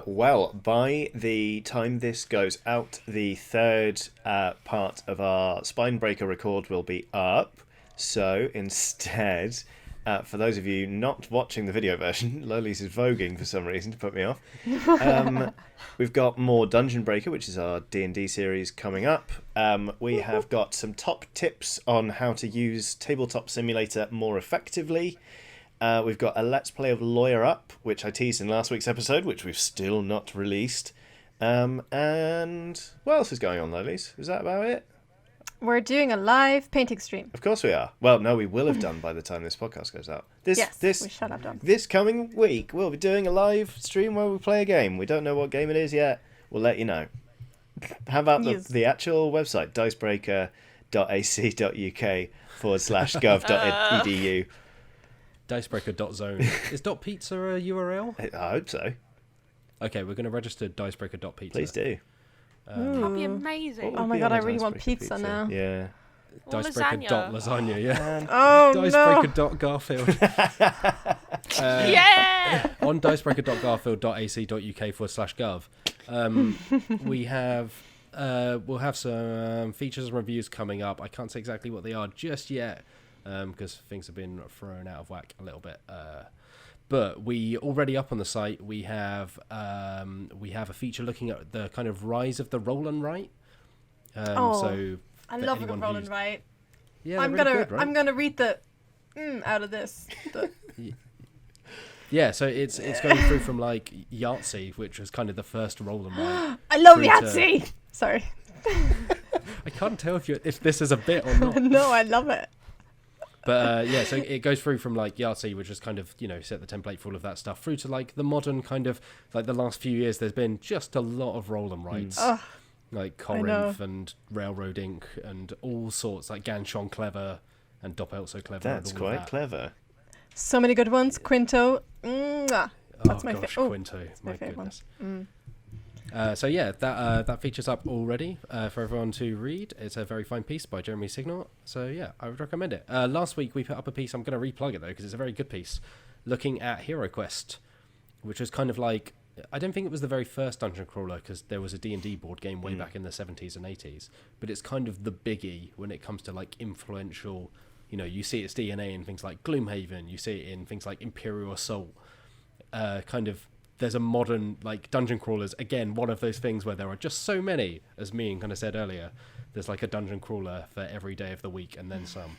Well, by the time this goes out, the third part of our Spinebreaker record will be up. So instead, for those of you not watching the video version, Lolies is voguing for some reason to put me off. We've got more Dungeon Breaker, which is our D&D series, coming up. We have got some top tips on how to use Tabletop Simulator more effectively. We've got a Let's Play of Lawyer Up, which I teased in last week's episode, which we've still not released. And what else is going on, Lolies? Is that about it? We're doing a live painting stream. Of course we are. Well, no, we will have done by the time this podcast goes out. We shall have done. This coming week, we'll be doing a live stream where we play a game. We don't know what game it is yet. We'll let you know. How about the actual website, dicebreaker.ac.uk/gov.edu. Dicebreaker.zone. Is .pizza a URL? I hope so. Okay, we're going to register dicebreaker.pizza. Please do. That'd be amazing. What Oh would my be god, on I a really want Dicebreaker pizza now. Yeah. Or Dicebreaker.lasagna, yeah. Oh no! Dicebreaker.garfield. Yeah! On dicebreaker.garfield.ac.uk/gov. We'll have some features and reviews coming up. I can't say exactly what they are just yet because things have been thrown out of whack a little bit. But we already up on the site. We have a feature looking at the kind of rise of the roll and write. So I love a good roll and write. yeah, I'm gonna read the out of this. Yeah, so it's going through from like Yahtzee, which was kind of the first roll and write. I love through Yahtzee. Sorry. I can't tell if this is a bit or not. No, I love it. But yeah, so it goes through from like Yahtzee, which is kind of, set the template for all of that stuff, through to like the modern kind of, like the last few years, there's been just a lot of roll and writes. Like Corinth and Railroad Inc. and all sorts, like Ganshon Clever and Doppelt So Clever. That's and all quite that. clever. So many good ones. Quinto. Mwah. That's my gosh, favorite. Quinto. My favorite goodness. one. So yeah, that feature's up already for everyone to read. It's a very fine piece by Jeremy Signor. So yeah, I would recommend it. Last week we put up a piece. I'm going to replug it though because it's a very good piece, looking at Hero Quest, which was kind of like, I don't think it was the very first dungeon crawler because there was a D&D board game way back in the 70s and 80s, but it's kind of the biggie when it comes to like influential. You see its DNA in things like Gloomhaven. You see it in things like Imperial Assault. Kind of. There's a modern, like, dungeon crawlers. Again, one of those things where there are just so many, as Mean kind of said earlier. There's like a dungeon crawler for every day of the week and then some.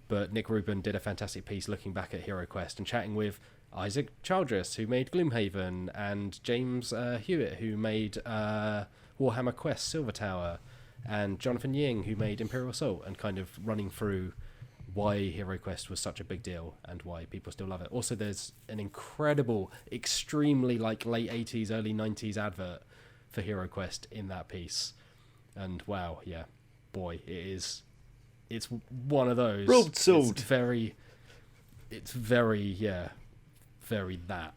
But Nick Rubin did a fantastic piece looking back at Hero Quest and chatting with Isaac Childress, who made Gloomhaven, and James Hewitt, who made Warhammer Quest Silver Tower, and Jonathan Ying, who made Imperial Assault, and kind of running through why Hero Quest was such a big deal and why people still love it. Also, there's an incredible, extremely like late 80s, early 90s advert for Hero Quest in that piece. And wow, yeah, boy, it's one of those. Broadsword. It's very that.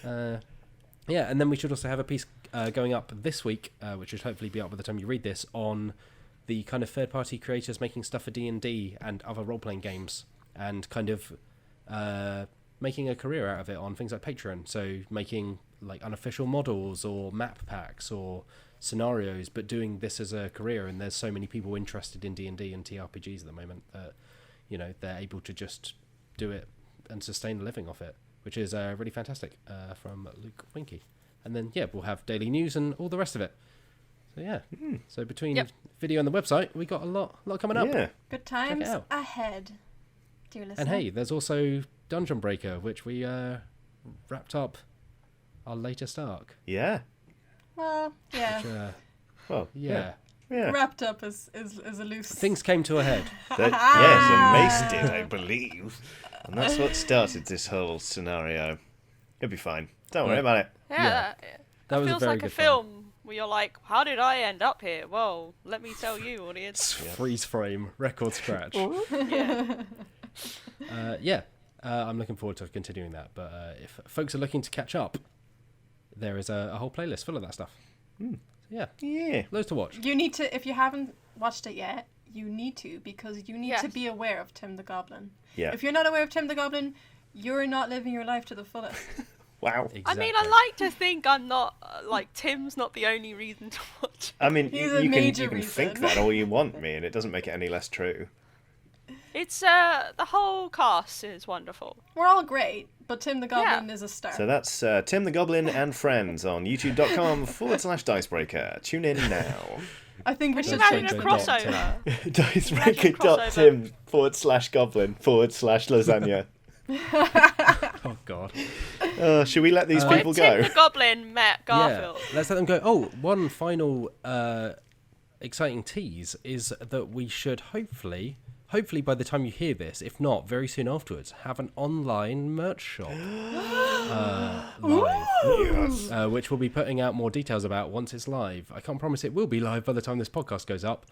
Yeah, and then we should also have a piece going up this week, which should hopefully be up by the time you read this, on the kind of third-party creators making stuff for D&D and other role-playing games, and kind of making a career out of it on things like Patreon. So making like unofficial models or map packs or scenarios, but doing this as a career. And there's so many people interested in D&D and TRPGs at the moment that, they're able to just do it and sustain a living off it, which is really fantastic from Luke Winky. And then, we'll have daily news and all the rest of it. So, So between video and the website, we got a lot coming up. Yeah. Good times ahead, dear listener. And hey, there's also Dungeon Breaker, which we wrapped up our latest arc. Yeah. Well, yeah. Which, Yeah. Wrapped up is a loose... Things came to a head. Yes, and Mace did, I believe. And that's what started this whole scenario. It'll be fine. Don't worry about it. Yeah. That was feels a very like a good film where you're like, how did I end up here? Well, let me tell you, audience. Freeze frame, record scratch. I'm looking forward to continuing that. But if folks are looking to catch up, there is a whole playlist full of that stuff. Yeah. Loads to watch. You need to, if you haven't watched it yet, you need to, because you need to be aware of Tim the Goblin. Yeah. If you're not aware of Tim the Goblin, you're not living your life to the fullest. Wow. Exactly. I mean, I like to think I'm not, Tim's not the only reason to watch it. I mean, He's a you major can think reason. that all you want, me, and it doesn't make it any less true. It's, the whole cast is wonderful. We're all great, but Tim the Goblin is a star. So that's Tim the Goblin and Friends on youtube.com/Dicebreaker. Tune in now. I think we should Imagine change a the crossover. Dicebreaker.tim/goblin/lasagna. Oh, God. Should we let these people Tim go? the Goblin met Garfield. Yeah, let's let them go. Oh, one final exciting tease is that we should hopefully by the time you hear this, if not very soon afterwards, have an online merch shop live, which we'll be putting out more details about once it's live. I can't promise it will be live by the time this podcast goes up,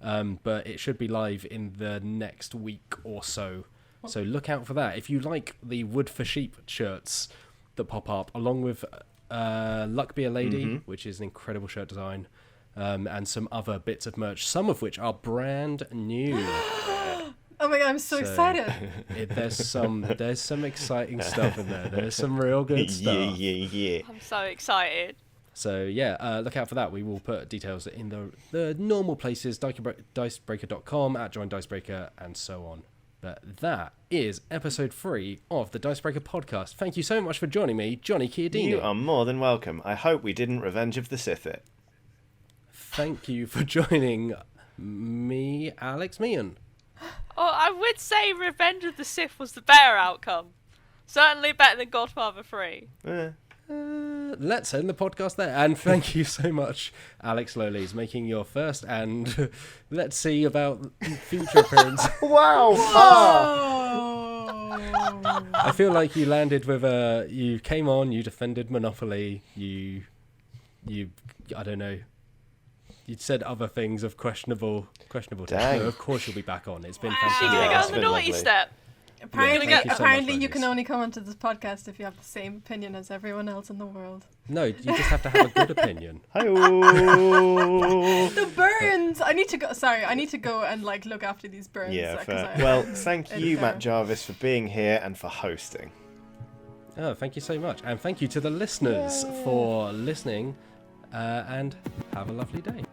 but it should be live in the next week or so. So look out for that. If you like the Wood for Sheep shirts that pop up, along with Luck Be a Lady, which is an incredible shirt design, and some other bits of merch, some of which are brand new. Oh my god, I'm so excited. There's some exciting stuff in there. There's some real good stuff. Yeah. I'm so excited. So look out for that. We will put details in the normal places, Dicebreaker.com, @JoinDicebreaker, and so on. But that is episode 3 of the Dicebreaker podcast. Thank you so much for joining me, Johnny Chiodini. You are more than welcome. I hope we didn't Revenge of the Sith it. Thank you for joining me, Alex Meehan. Oh, I would say Revenge of the Sith was the better outcome. Certainly better than Godfather 3. Let's end the podcast there. And thank you so much, Alex Lowleys, making your first and let's see about future appearance. Wow! Oh. I feel like you landed with you came on, you defended Monopoly, you I don't know. You said other things of questionable taste. Dang. No, of course you'll be back on. It's been You're fantastic. going to go that's on the been naughty lovely. step. Apparently, Thank you so much, you can ladies. only come onto this podcast if you have the same opinion as everyone else in the world. No, you just have to have a good opinion. Hi-oh. The burns! I need to go and look after these burns. Yeah, 'cause fair. I- Well, thank you, fair. Matt Jarvis, for being here and for hosting. Oh, thank you so much. And thank you to the listeners for listening. And have a lovely day.